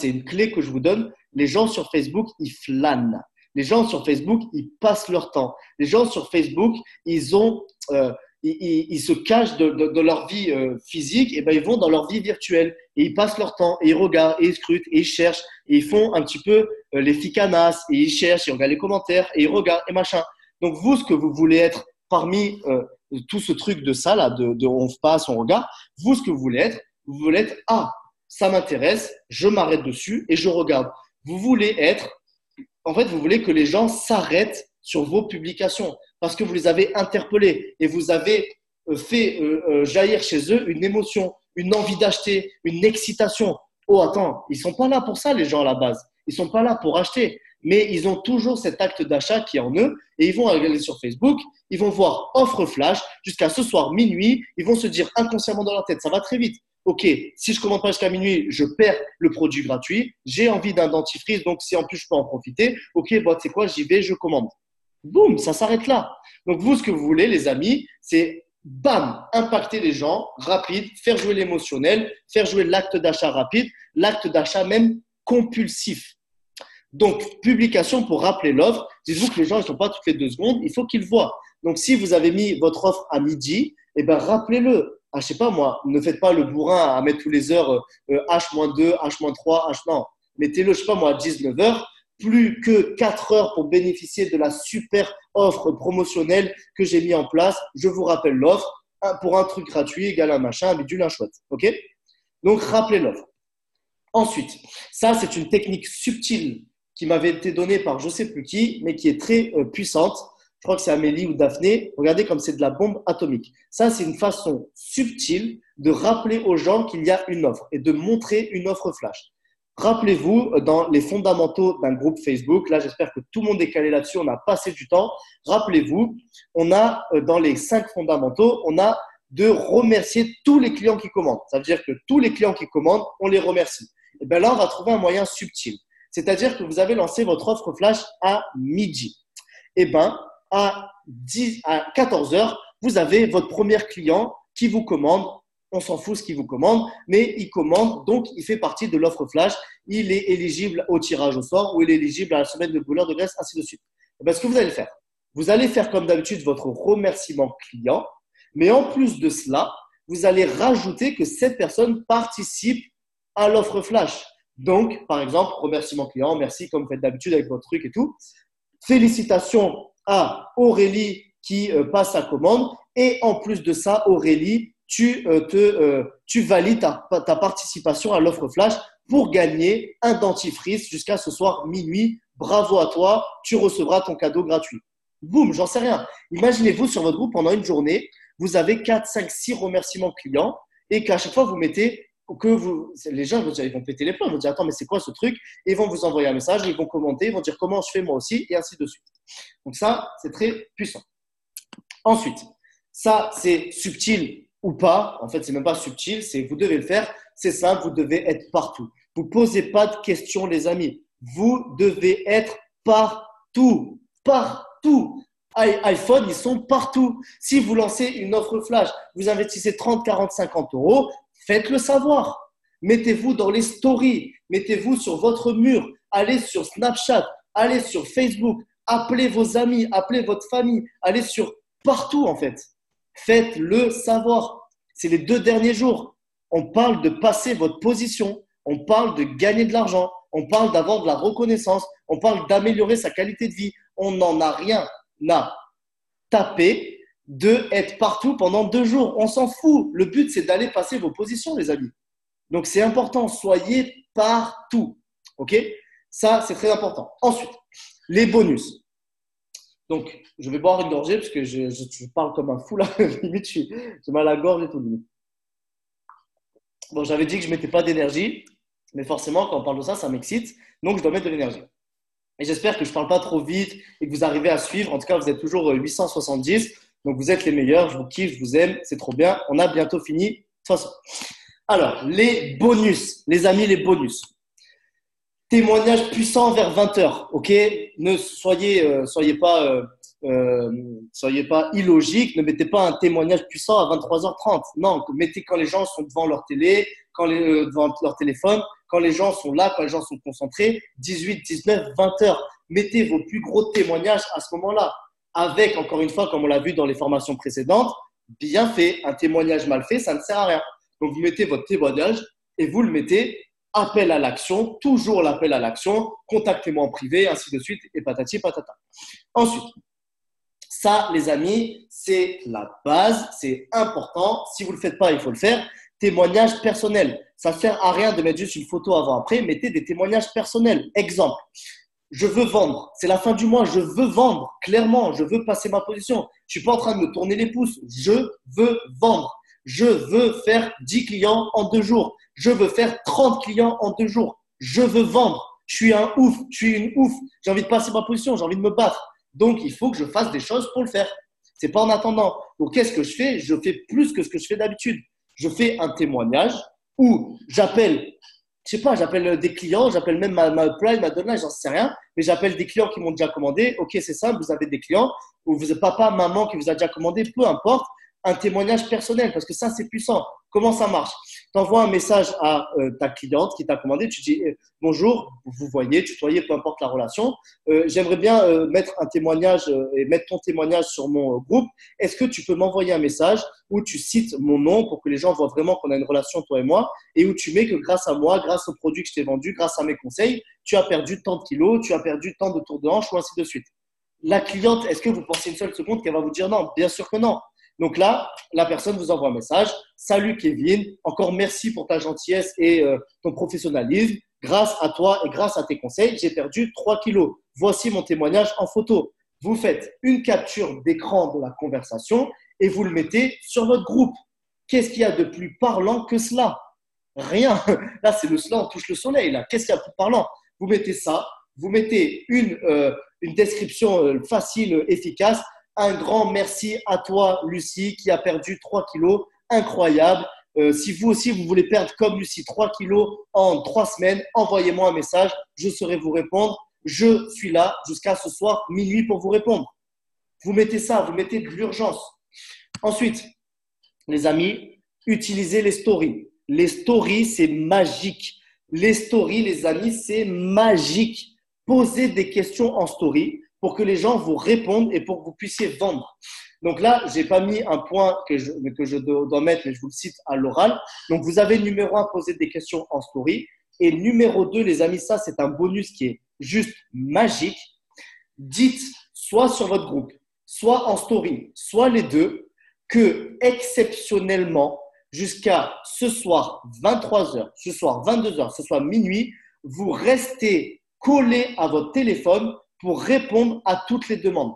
une clé que je vous donne. Les gens sur Facebook, ils flânent. Les gens sur Facebook, ils passent leur temps. Les gens sur Facebook, ils se cachent de leur vie physique, et ben ils vont dans leur vie virtuelle et ils passent leur temps et ils regardent et ils scrutent et ils cherchent et ils font un petit peu les ficanas et ils cherchent, ils regardent les commentaires et ils regardent et machin. Donc vous, ce que vous voulez être parmi tout ce truc de ça là, de on passe, on regarde, vous ce que vous voulez être ah ça m'intéresse, je m'arrête dessus et je regarde. Vous voulez être En fait, vous voulez que les gens s'arrêtent sur vos publications parce que vous les avez interpellés et vous avez fait jaillir chez eux une émotion, une envie d'acheter, une excitation. Oh, attends, ils sont pas là pour ça, les gens à la base. Ils sont pas là pour acheter, mais ils ont toujours cet acte d'achat qui est en eux et ils vont aller sur Facebook, ils vont voir offre flash jusqu'à ce soir minuit, ils vont se dire inconsciemment dans leur tête, ça va très vite. OK, si je commande pas jusqu'à minuit, je perds le produit gratuit. J'ai envie d'un dentifrice, donc si en plus je peux en profiter, OK, bon, tu sais quoi, j'y vais, je commande. Boum, ça s'arrête là. Donc vous, ce que vous voulez, les amis, c'est bam, impacter les gens rapide, faire jouer l'émotionnel, faire jouer l'acte d'achat rapide, l'acte d'achat même compulsif. Donc, publication pour rappeler l'offre. Dites-vous que les gens ne sont pas toutes les 2 secondes, il faut qu'ils voient. Donc, si vous avez mis votre offre à midi, eh ben, rappelez-le. Ah, je sais pas moi, ne faites pas le bourrin à mettre tous les heures H-2, H-3, H, non. Mettez-le, je sais pas moi, à 19 heures, plus que 4 heures pour bénéficier de la super offre promotionnelle que j'ai mis en place. Je vous rappelle l'offre, pour un truc gratuit égale un machin, un bidule, un chouette. OK? Donc, rappelez l'offre. Ensuite, ça, c'est une technique subtile qui m'avait été donnée par je sais plus qui, mais qui est très puissante. Je crois que c'est Amélie ou Daphné. Regardez comme c'est de la bombe atomique. Ça, c'est une façon subtile de rappeler aux gens qu'il y a une offre et de montrer une offre flash. Rappelez-vous, dans les fondamentaux d'un groupe Facebook, là j'espère que tout le monde est calé là-dessus, on a passé du temps. Rappelez-vous, on a dans les 5 fondamentaux, on a de remercier tous les clients qui commandent. Ça veut dire que tous les clients qui commandent, on les remercie. Et bien là, on va trouver un moyen subtil. C'est-à-dire que vous avez lancé votre offre flash à midi. Et bien, à 14 heures, vous avez votre premier client qui vous commande. On s'en fout ce qu'il vous commande, mais il commande, donc il fait partie de l'offre flash. Il est éligible au tirage au sort ou il est éligible à la semaine de brûleur de graisse, ainsi de suite. Et bien, ce que vous allez faire, vous allez faire comme d'habitude votre remerciement client, mais en plus de cela, vous allez rajouter que cette personne participe à l'offre flash. Donc, par exemple, remerciement client, merci comme vous faites d'habitude avec votre truc et tout. Félicitations à Aurélie qui passe sa commande. Et en plus de ça, Aurélie, tu valides ta participation à l'offre flash pour gagner un dentifrice jusqu'à ce soir minuit. Bravo à toi, tu recevras ton cadeau gratuit. Boum, j'en sais rien. Imaginez-vous sur votre groupe pendant une journée, vous avez 4, 5, 6 remerciements clients et qu'à chaque fois vous mettez les gens ils vont péter les plombs, ils vont dire attends mais c'est quoi ce truc, et ils vont vous envoyer un message, ils vont commenter, ils vont dire comment je fais moi aussi et ainsi de suite. Donc ça c'est très puissant. Ensuite, ça c'est subtil ou pas, en fait c'est même pas subtil, c'est vous devez le faire, c'est simple, vous devez être partout. Vous posez pas de questions les amis, vous devez être partout, partout. iPhone, ils sont partout. Si vous lancez une offre flash, vous investissez 30, 40, 50 euros, faites-le savoir. Mettez-vous dans les stories, mettez-vous sur votre mur, allez sur Snapchat, allez sur Facebook, appelez vos amis, appelez votre famille, allez sur partout en fait. Faites-le savoir. C'est les 2 derniers jours. On parle de passer votre position, on parle de gagner de l'argent, on parle d'avoir de la reconnaissance, on parle d'améliorer sa qualité de vie. On n'en a rien à taper de être partout pendant 2 jours. On s'en fout. Le but, c'est d'aller passer vos positions, les amis. Donc, c'est important. Soyez partout. OK? Ça, c'est très important. Ensuite, les bonus. Donc, je vais boire une gorgée parce que je parle comme un fou là. Limite, j'ai mal à la gorge et tout. Limite. Bon, j'avais dit que je ne mettais pas d'énergie, mais forcément, quand on parle de ça, ça m'excite. Donc, je dois mettre de l'énergie. Et j'espère que je ne parle pas trop vite et que vous arrivez à suivre. En tout cas, vous êtes toujours 870. Donc, vous êtes les meilleurs. Je vous kiffe, je vous aime. C'est trop bien. On a bientôt fini. De toute façon. Alors, les bonus. Les amis, les bonus. Témoignage puissant vers 20 heures. OK? Ne soyez pas illogique. Ne mettez pas un témoignage puissant à 23h30. Non, mettez quand les gens sont devant leur télé, devant leur téléphone, quand les gens sont là, quand les gens sont concentrés, 18, 19, 20 heures. Mettez vos plus gros témoignages à ce moment-là. Avec, encore une fois, comme on l'a vu dans les formations précédentes, bien fait. Un témoignage mal fait, ça ne sert à rien. Donc, vous mettez votre témoignage et vous le mettez appel à l'action, toujours l'appel à l'action, contactez-moi en privé, ainsi de suite, et patati patata. Ensuite, ça, les amis, c'est la base, c'est important. Si vous ne le faites pas, il faut le faire. Témoignage personnel. Ça ne sert à rien de mettre juste une photo avant-après. Mettez des témoignages personnels. Exemple, je veux vendre. C'est la fin du mois. Je veux vendre. Clairement, je veux passer ma position. Je ne suis pas en train de me tourner les pouces. Je veux vendre. Je veux faire 10 clients en 2 jours. Je veux faire 30 clients en 2 jours. Je veux vendre. Je suis un ouf. Je suis une ouf. J'ai envie de passer ma position. J'ai envie de me battre. Donc, il faut que je fasse des choses pour le faire. C'est pas en attendant. Donc, qu'est-ce que je fais? Je fais plus que ce que je fais d'habitude. Je fais un témoignage où j'appelle, je sais pas, j'appelle des clients, j'appelle même ma upline, ma downline, j'en sais rien, mais j'appelle des clients qui m'ont déjà commandé. Ok, c'est simple, vous avez des clients, ou vous avez papa, maman qui vous a déjà commandé, peu importe, un témoignage personnel, parce que ça, c'est puissant. Comment ça marche? Tu envoies un message à ta cliente qui t'a commandé, tu dis bonjour, vous voyez, tutoyez, peu importe la relation. J'aimerais bien mettre un témoignage et mettre ton témoignage sur mon groupe. Est-ce que tu peux m'envoyer un message où tu cites mon nom pour que les gens voient vraiment qu'on a une relation, toi et moi, et où tu mets que grâce à moi, grâce au produit que je t'ai vendu, grâce à mes conseils, tu as perdu tant de kilos, tu as perdu tant de tours de hanche, ou ainsi de suite. La cliente, est-ce que vous pensez une seule seconde qu'elle va vous dire non? Bien sûr que non. Donc là, la personne vous envoie un message. Salut Kevin, encore merci pour ta gentillesse et ton professionnalisme. Grâce à toi et grâce à tes conseils, j'ai perdu 3 kilos. Voici mon témoignage en photo. Vous faites une capture d'écran de la conversation et vous le mettez sur votre groupe. Qu'est-ce qu'il y a de plus parlant que cela? Rien. Là, là, on touche le soleil. Là. Qu'est-ce qu'il y a pour parlant? Vous mettez ça, vous mettez une description facile, efficace. Un grand merci à toi, Lucie, qui a perdu 3 kilos. Incroyable. Si vous aussi, vous voulez perdre comme Lucie 3 kilos en 3 semaines, envoyez-moi un message. Je saurai vous répondre. Je suis là jusqu'à ce soir, minuit, pour vous répondre. Vous mettez ça, vous mettez de l'urgence. Ensuite, les amis, utilisez les stories. Les stories, c'est magique. Les stories, les amis, c'est magique. Posez des questions en story pour que les gens vous répondent et pour que vous puissiez vendre. Donc là, je n'ai pas mis un point que je dois mettre, mais je vous le cite à l'oral. Donc, vous avez numéro 1, poser des questions en story. Et numéro 2, les amis, ça, c'est un bonus qui est juste magique. Dites soit sur votre groupe, soit en story, soit les deux, que exceptionnellement, jusqu'à ce soir 23h, ce soir 22h, ce soir minuit, vous restez collé à votre téléphone pour répondre à toutes les demandes.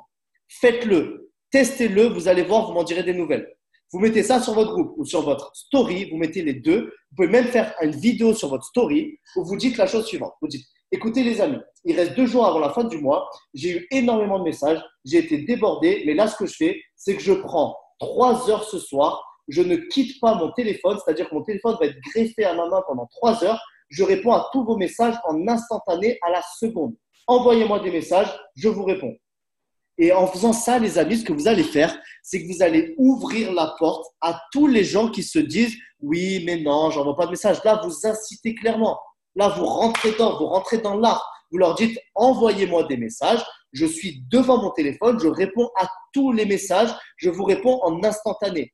Faites-le, testez-le, vous allez voir, vous m'en direz des nouvelles. Vous mettez ça sur votre groupe ou sur votre story, vous mettez les deux. Vous pouvez même faire une vidéo sur votre story où vous dites la chose suivante. Vous dites, écoutez les amis, il reste 2 jours avant la fin du mois, j'ai eu énormément de messages, j'ai été débordé, mais là ce que je fais, c'est que je prends 3 heures ce soir, je ne quitte pas mon téléphone, c'est-à-dire que mon téléphone va être greffé à ma main pendant 3 heures, je réponds à tous vos messages en instantané à la seconde. Envoyez-moi des messages, je vous réponds. Et en faisant ça, les amis, ce que vous allez faire, c'est que vous allez ouvrir la porte à tous les gens qui se disent « Oui, mais non, j'envoie pas de message ». Là, vous incitez clairement. Là, vous rentrez dans l'art. Vous leur dites « Envoyez-moi des messages, je suis devant mon téléphone, je réponds à tous les messages, je vous réponds en instantané ».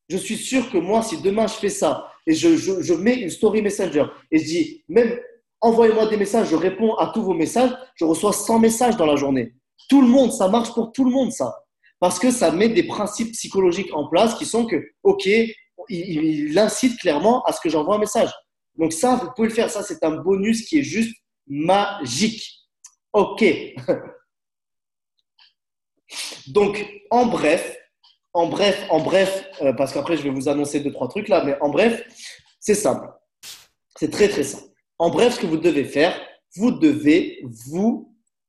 Je suis sûr que moi, si demain je fais ça et je mets une story Messenger et je dis même envoyez-moi des messages, je réponds à tous vos messages, je reçois 100 messages dans la journée. Tout le monde, ça marche pour tout le monde, ça. Parce que ça met des principes psychologiques en place qui sont que, OK, il incite clairement à ce que j'envoie un message. Donc ça, vous pouvez le faire. Ça, c'est un bonus qui est juste magique. OK. Donc, en bref, parce qu'après, je vais vous annoncer 2-3 trucs là, mais en bref, c'est simple. C'est très, très simple. En bref, ce que vous devez faire, vous devez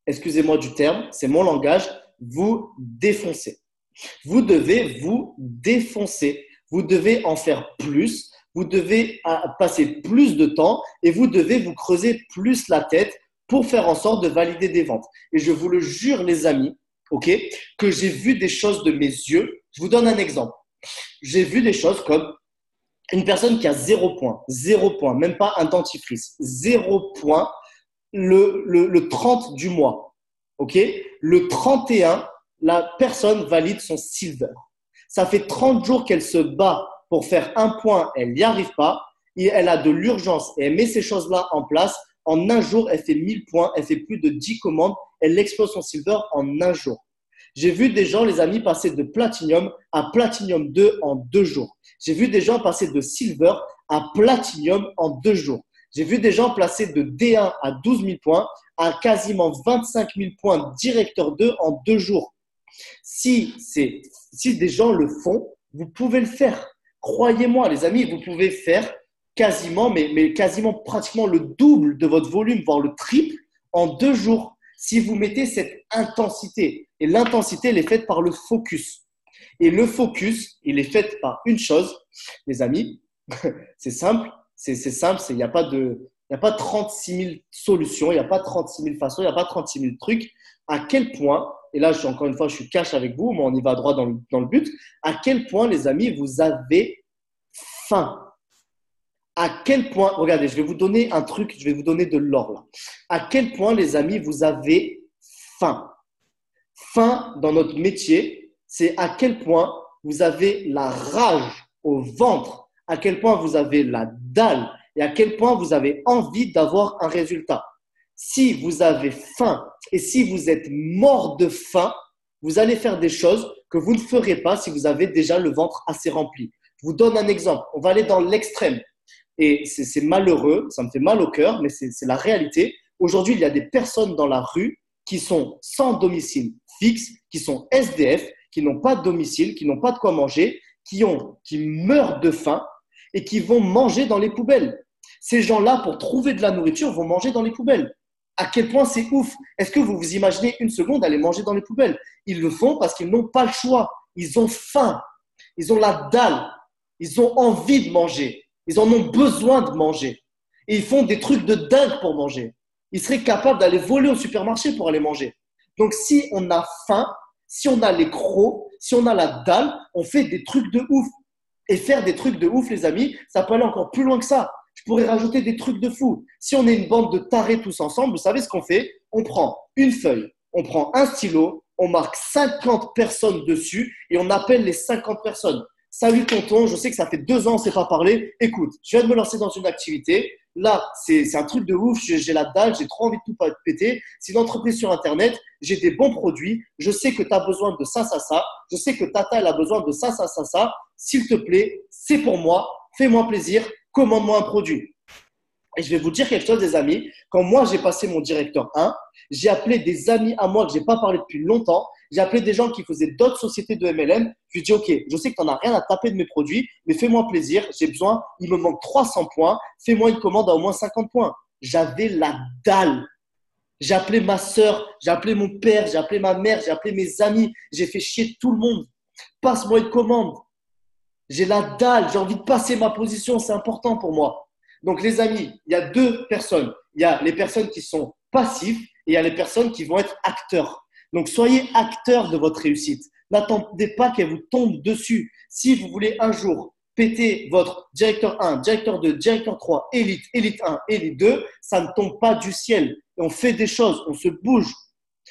excusez-moi du terme, c'est mon langage, vous défoncer. Vous devez vous défoncer. Vous devez en faire plus. Vous devez passer plus de temps et vous devez vous creuser plus la tête pour faire en sorte de valider des ventes. Et je vous le jure, les amis, ok, que j'ai vu des choses de mes yeux. Je vous donne un exemple. J'ai vu des choses comme une personne qui a 0 point, même pas un dentifrice, 0 point le 30 du mois. Ok, le 31, la personne valide son silver. Ça fait 30 jours qu'elle se bat pour faire un point, elle n'y arrive pas, et elle a de l'urgence et elle met ces choses-là en place. En un jour, elle fait 1000 points, elle fait plus de 10 commandes, elle explose son silver en un jour. J'ai vu des gens, les amis, passer de Platinum à Platinum 2 en 2 jours. J'ai vu des gens passer de Silver à Platinum en 2 jours. J'ai vu des gens passer de D1 à 12 000 points à quasiment 25 000 points Directeur 2 en 2 jours. Si des gens le font, vous pouvez le faire. Croyez-moi, les amis, vous pouvez faire quasiment, mais quasiment pratiquement le double de votre volume, voire le triple en 2 jours. Si vous mettez cette intensité, et l'intensité, elle est faite par le focus. Et le focus, il est fait par une chose, les amis, c'est simple, il n'y a pas 36 000 solutions, il n'y a pas 36 000 façons, il n'y a pas 36 000 trucs. À quel point, et là, encore une fois, je suis cash avec vous, mais on y va droit dans le but, à quel point, les amis, vous avez faim. À quel point, regardez, je vais vous donner un truc, je vais vous donner de l'or là. À quel point, les amis, vous avez faim. Faim dans notre métier, c'est à quel point vous avez la rage au ventre, à quel point vous avez la dalle et à quel point vous avez envie d'avoir un résultat. Si vous avez faim et si vous êtes mort de faim, vous allez faire des choses que vous ne ferez pas si vous avez déjà le ventre assez rempli. Je vous donne un exemple. On va aller dans l'extrême. Et c'est malheureux, ça me fait mal au cœur, mais c'est la réalité. Aujourd'hui, il y a des personnes dans la rue qui sont sans domicile fixe, qui sont SDF, qui n'ont pas de domicile, qui n'ont pas de quoi manger, qui meurent de faim. et qui vont manger dans les poubelles. Ces gens-là, pour trouver de la nourriture, vont manger dans les poubelles. À quel point c'est ouf. Est-ce que vous vous imaginez une seconde aller manger dans les poubelles? Ils le font parce qu'ils n'ont pas le choix. Ils ont faim. Ils ont la dalle. Ils ont envie de manger. Ils en ont besoin de manger. Et ils font des trucs de dingue pour manger. Ils seraient capables d'aller voler au supermarché pour aller manger. Donc, si on a faim, si on a les crocs, si on a la dalle, on fait des trucs de ouf. Et faire des trucs de ouf, les amis, ça peut aller encore plus loin que ça. Je pourrais rajouter des trucs de fou. Si on est une bande de tarés tous ensemble, vous savez ce qu'on fait? On prend une feuille, on prend un stylo, on marque 50 personnes dessus et on appelle les 50 personnes. Salut tonton, je sais que ça fait 2 ans on ne s'est pas parlé. Écoute, je viens de me lancer dans une activité. Là, c'est un truc de ouf. J'ai la dalle, j'ai trop envie de tout péter. C'est une entreprise sur Internet. J'ai des bons produits. Je sais que tu as besoin de ça, ça, ça. Je sais que Tata, elle a besoin de ça, ça, ça, ça. S'il te plaît, c'est pour moi. Fais-moi plaisir. Commande-moi un produit. Et je vais vous dire quelque chose, les amis. Quand moi, j'ai passé mon directeur 1, j'ai appelé des amis à moi que je n'ai pas parlé depuis longtemps. J'ai appelé des gens qui faisaient d'autres sociétés de MLM. Je lui ai dit, OK, je sais que tu n'en as rien à taper de mes produits, mais fais-moi plaisir. J'ai besoin, il me manque 300 points. Fais-moi une commande à au moins 50 points. J'avais la dalle. J'ai appelé ma soeur, j'ai appelé mon père, j'ai appelé ma mère, j'ai appelé mes amis. J'ai fait chier tout le monde. Passe-moi une commande. J'ai la dalle, j'ai envie de passer ma position, c'est important pour moi. Donc les amis, il y a 2 personnes. Il y a les personnes qui sont passifs et il y a les personnes qui vont être acteurs. Donc soyez acteurs de votre réussite. N'attendez pas qu'elle vous tombe dessus. Si vous voulez un jour péter votre directeur 1, directeur 2, directeur 3, élite, élite 1, élite 2, ça ne tombe pas du ciel. Et on fait des choses, on se bouge.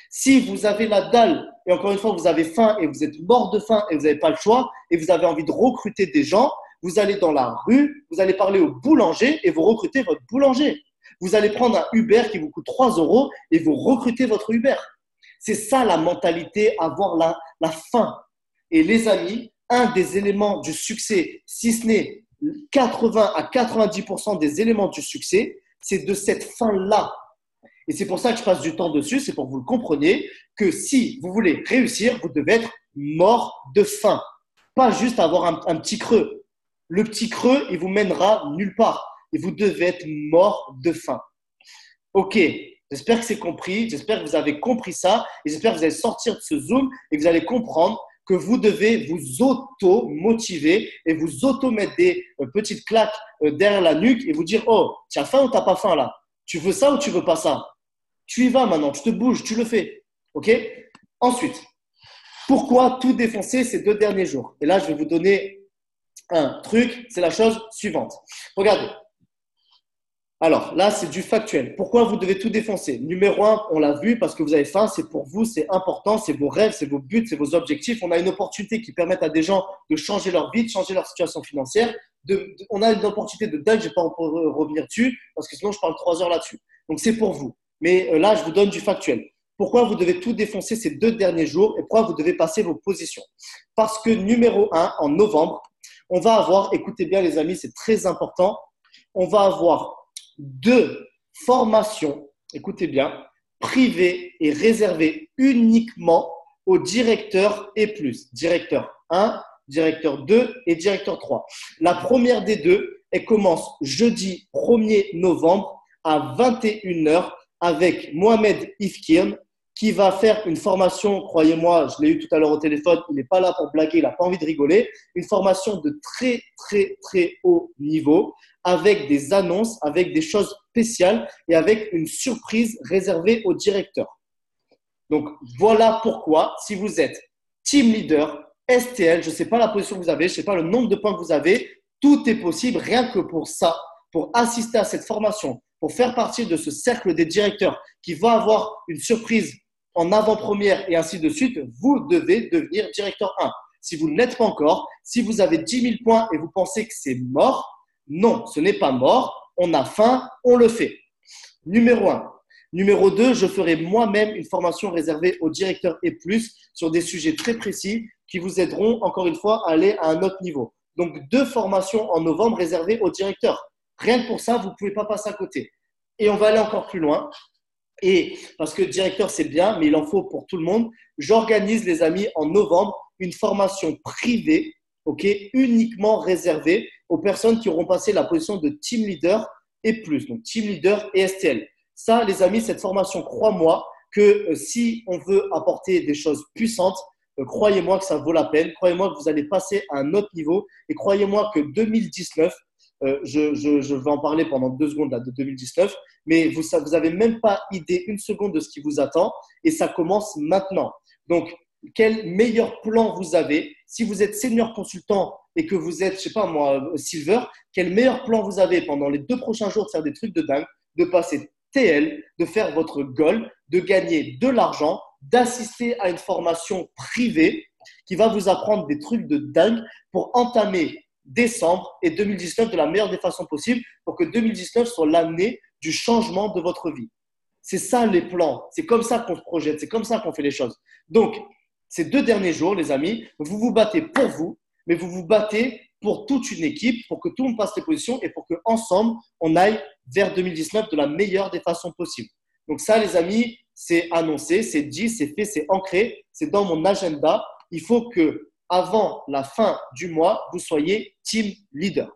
Si vous avez la dalle, et encore une fois, vous avez faim et vous êtes mort de faim et vous n'avez pas le choix, et vous avez envie de recruter des gens, vous allez dans la rue, vous allez parler au boulanger et vous recrutez votre boulanger. Vous allez prendre un Uber qui vous coûte 3 € et vous recrutez votre Uber. C'est ça la mentalité, avoir la faim. Et les amis, un des éléments du succès, si ce n'est 80 à 90% des éléments du succès, c'est de cette faim-là. Et c'est pour ça que je passe du temps dessus, c'est pour que vous le compreniez, que si vous voulez réussir, vous devez être mort de faim. Pas juste avoir un petit creux. Le petit creux, il vous mènera nulle part. Et vous devez être mort de faim. Ok, j'espère que c'est compris, j'espère que vous avez compris ça, et j'espère que vous allez sortir de ce Zoom et que vous allez comprendre que vous devez vous auto-motiver et vous auto-mettre des petites claques derrière la nuque et vous dire « Oh, tu as faim ou tu n'as pas faim là? Tu veux ça ou tu veux pas ça? Tu y vas maintenant, tu te bouges, tu le fais. » Ok? Ensuite, pourquoi tout défoncer ces 2 derniers jours? Et là, je vais vous donner un truc, c'est la chose suivante. Regardez. Alors, là, c'est du factuel. Pourquoi vous devez tout défoncer? Numéro 1, on l'a vu, parce que vous avez faim, c'est pour vous, c'est important, c'est vos rêves, c'est vos buts, c'est vos objectifs. On a une opportunité qui permet à des gens de changer leur vie, de changer leur situation financière. On a une opportunité de dingue, je ne vais pas revenir dessus, parce que sinon, je parle 3 heures là-dessus. Donc, c'est pour vous. Mais là, je vous donne du factuel. Pourquoi vous devez tout défoncer ces 2 derniers jours et pourquoi vous devez passer vos positions? Parce que numéro 1, en novembre, on va avoir, écoutez bien les amis, c'est très important, on va avoir 2 formations, écoutez bien, privées et réservées uniquement aux directeurs et plus. Directeur 1, directeur 2 et directeur 3. La première des 2, elle commence jeudi 1er novembre à 21 h avec Mohamed Ifkirn qui va faire une formation, croyez-moi, je l'ai eu tout à l'heure au téléphone, il n'est pas là pour blaguer, il n'a pas envie de rigoler, une formation de très, très, très haut niveau avec des annonces, avec des choses spéciales et avec une surprise réservée au directeur. Donc, voilà pourquoi, si vous êtes team leader, STL, je ne sais pas la position que vous avez, je ne sais pas le nombre de points que vous avez, tout est possible rien que pour ça, pour assister à cette formation, pour faire partie de ce cercle des directeurs qui va avoir une surprise en avant-première et ainsi de suite, vous devez devenir directeur 1. Si vous ne l'êtes pas encore, si vous avez 10 000 points et vous pensez que c'est mort, non, ce n'est pas mort, on a faim, on le fait. Numéro 1. Numéro 2, je ferai moi-même une formation réservée aux directeurs et plus sur des sujets très précis qui vous aideront, encore une fois, à aller à un autre niveau. Donc, 2 formations en novembre réservées aux directeurs. Rien que pour ça, vous ne pouvez pas passer à côté. Et on va aller encore plus loin. Et parce que directeur, c'est bien, mais il en faut pour tout le monde. J'organise, les amis, en novembre, une formation privée, ok, uniquement réservée aux personnes qui auront passé la position de team leader et plus, donc team leader et STL. Ça, les amis, cette formation, crois-moi que si on veut apporter des choses puissantes, croyez-moi que ça vaut la peine. Croyez-moi que vous allez passer à un autre niveau. Et croyez-moi que 2019, je vais en parler pendant 2 secondes là, de 2019, mais vous n'avez même pas idée une seconde de ce qui vous attend et ça commence maintenant. Donc, quel meilleur plan vous avez? Si vous êtes senior consultant et que vous êtes, je sais pas moi, silver, quel meilleur plan vous avez pendant les 2 prochains jours de faire des trucs de dingue, de passer TL, de faire votre goal, de gagner de l'argent, d'assister à une formation privée qui va vous apprendre des trucs de dingue pour entamer décembre et 2019 de la meilleure des façons possibles pour que 2019 soit l'année du changement de votre vie. C'est ça les plans, c'est comme ça qu'on se projette, c'est comme ça qu'on fait les choses. Donc, ces 2 derniers jours, les amis, vous vous battez pour vous, mais vous vous battez pour toute une équipe, pour que tout le monde passe les positions et pour qu'ensemble, on aille vers 2019 de la meilleure des façons possibles. Donc ça, les amis, c'est annoncé, c'est dit, c'est fait, c'est ancré, c'est dans mon agenda. Il faut que avant la fin du mois, vous soyez team leader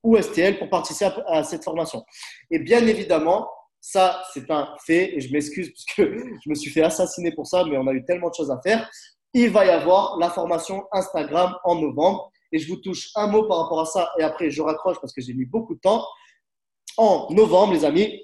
ou STL pour participer à cette formation. Et bien évidemment, ça, c'est un fait et je m'excuse parce que je me suis fait assassiner pour ça, mais on a eu tellement de choses à faire. Il va y avoir la formation Instagram en novembre et je vous touche un mot par rapport à ça et après je raccroche parce que j'ai mis beaucoup de temps. En novembre, les amis,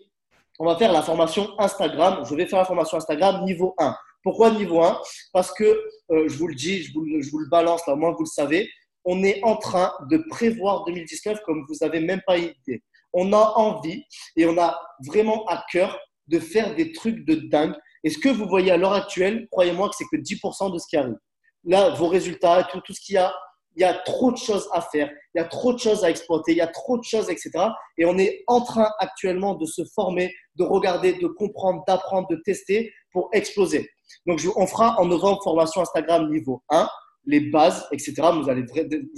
on va faire la formation Instagram. Je vais faire la formation Instagram niveau 1. Pourquoi niveau 1? Parce que, je vous le dis, je vous le balance là, au moins vous le savez, on est en train de prévoir 2019 comme vous n'avez même pas idée. On a envie et on a vraiment à cœur de faire des trucs de dingue. Et ce que vous voyez à l'heure actuelle, croyez-moi que c'est que 10% de ce qui arrive. Là, vos résultats, tout ce qu'il y a, il y a trop de choses à faire, il y a trop de choses à exploiter, il y a trop de choses, etc. Et on est en train actuellement de se former, de regarder, de comprendre, d'apprendre, de tester pour exploser. Donc, on fera en novembre formation Instagram niveau 1, les bases, etc. Vous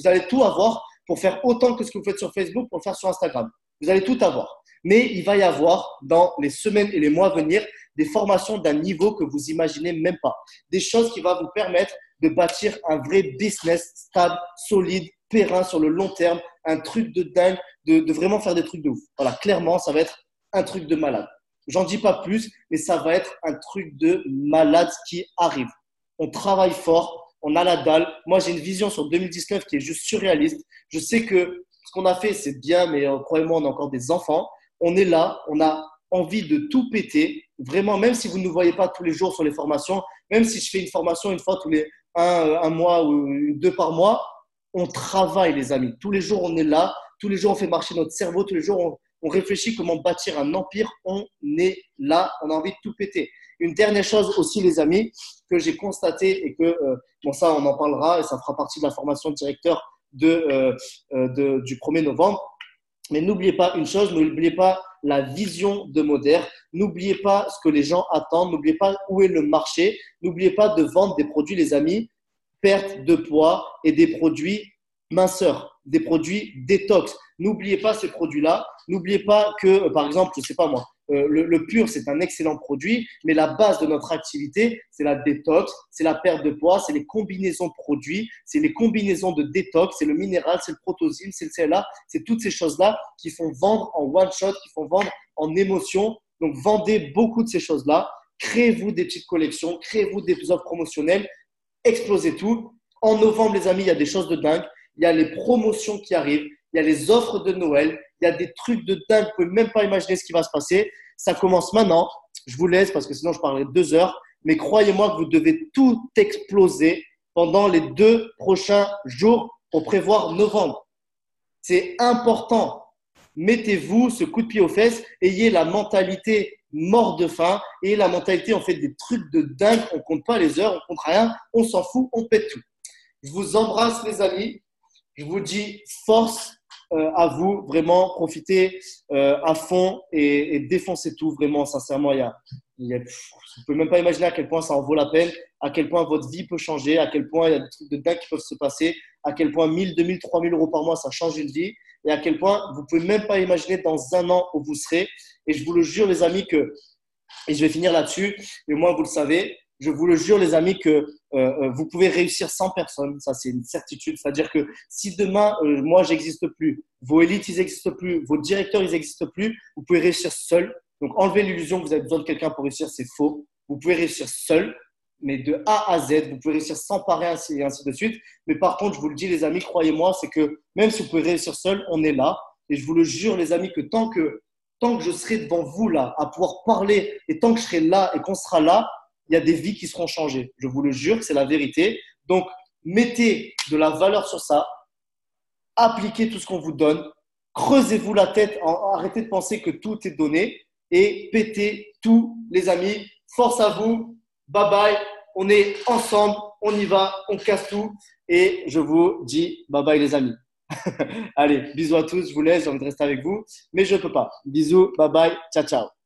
allez tout avoir pour faire autant que ce que vous faites sur Facebook pour le faire sur Instagram. Vous allez tout avoir. Mais il va y avoir dans les semaines et les mois à venir des formations d'un niveau que vous imaginez même pas. Des choses qui vont vous permettre de bâtir un vrai business stable, solide, périn sur le long terme, un truc de dingue, de vraiment faire des trucs de ouf. Voilà, clairement, ça va être un truc de malade. J'en dis pas plus, mais ça va être un truc de malade qui arrive. On travaille fort, on a la dalle. Moi, j'ai une vision sur 2019 qui est juste surréaliste. Je sais que ce qu'on a fait, c'est bien, mais croyez-moi, on a encore des enfants. On est là, on a envie de tout péter. Vraiment, même si vous ne nous voyez pas tous les jours sur les formations, même si je fais une formation une fois tous les un mois ou 2 par mois, on travaille, les amis. Tous les jours, on est là. Tous les jours, on fait marcher notre cerveau. Tous les jours, on réfléchit comment bâtir un empire. On est là. On a envie de tout péter. Une dernière chose aussi, les amis, que j'ai constaté et que, bon, ça, on en parlera et ça fera partie de la formation de directeur du 1er novembre. Mais n'oubliez pas une chose, n'oubliez pas la vision de Moder, n'oubliez pas ce que les gens attendent, n'oubliez pas où est le marché, n'oubliez pas de vendre des produits, les amis, perte de poids et des produits minceurs, des produits détox. N'oubliez pas ces produits-là, n'oubliez pas que, par exemple, je ne sais pas moi, le pur, c'est un excellent produit, mais la base de notre activité, c'est la détox, c'est la perte de poids, c'est les combinaisons de produits, c'est les combinaisons de détox, c'est le minéral, c'est le protosyne, c'est le CLA, c'est toutes ces choses-là qui font vendre en one shot, qui font vendre en émotion. Donc, vendez beaucoup de ces choses-là. Créez-vous des petites collections, créez-vous des offres promotionnelles, explosez tout. En novembre, les amis, il y a des choses de dingue. Il y a les promotions qui arrivent, il y a les offres de Noël, il y a des trucs de dingue, vous ne pouvez même pas imaginer ce qui va se passer. Ça commence maintenant. Je vous laisse parce que sinon je parlerai 2 heures. Mais croyez-moi que vous devez tout exploser pendant les 2 prochains jours pour prévoir novembre. C'est important. Mettez-vous ce coup de pied aux fesses, ayez la mentalité mort de faim, ayez la mentalité on fait des trucs de dingue, on ne compte pas les heures, on ne compte rien, on s'en fout, on pète tout. Je vous embrasse les amis. Je vous dis force à vous, vraiment, profitez à fond et défoncez tout, vraiment, sincèrement. Vous ne pouvez même pas imaginer à quel point ça en vaut la peine, à quel point votre vie peut changer, à quel point il y a des trucs de dingue qui peuvent se passer, à quel point 1000, 2000, 3000 euros par mois, ça change une vie et à quel point vous ne pouvez même pas imaginer dans un an où vous serez. Et je vous le jure, les amis, et je vais finir là-dessus, et moi, vous le savez, je vous le jure, les amis, que vous pouvez réussir sans personne. Ça, c'est une certitude. C'est-à-dire que si demain, moi, j'existe plus, vos élites, ils n'existent plus, vos directeurs, ils n'existent plus, vous pouvez réussir seul. Donc, enlevez l'illusion que vous avez besoin de quelqu'un pour réussir, c'est faux. Vous pouvez réussir seul, mais de A à Z, vous pouvez réussir sans parer, ainsi et ainsi de suite. Mais par contre, je vous le dis, les amis, croyez-moi, c'est que même si vous pouvez réussir seul, on est là. Et je vous le jure, les amis, que tant que je serai devant vous là, à pouvoir parler, et tant que je serai là et qu'on sera là, il y a des vies qui seront changées. Je vous le jure, c'est la vérité. Donc, mettez de la valeur sur ça, appliquez tout ce qu'on vous donne, creusez-vous la tête, arrêtez de penser que tout est donné et pétez tous les amis. Force à vous, bye bye, on est ensemble, on y va, on casse tout et je vous dis bye bye les amis. Allez, bisous à tous, je vous laisse, j'ai envie de rester avec vous, mais je ne peux pas. Bisous, bye bye, ciao ciao.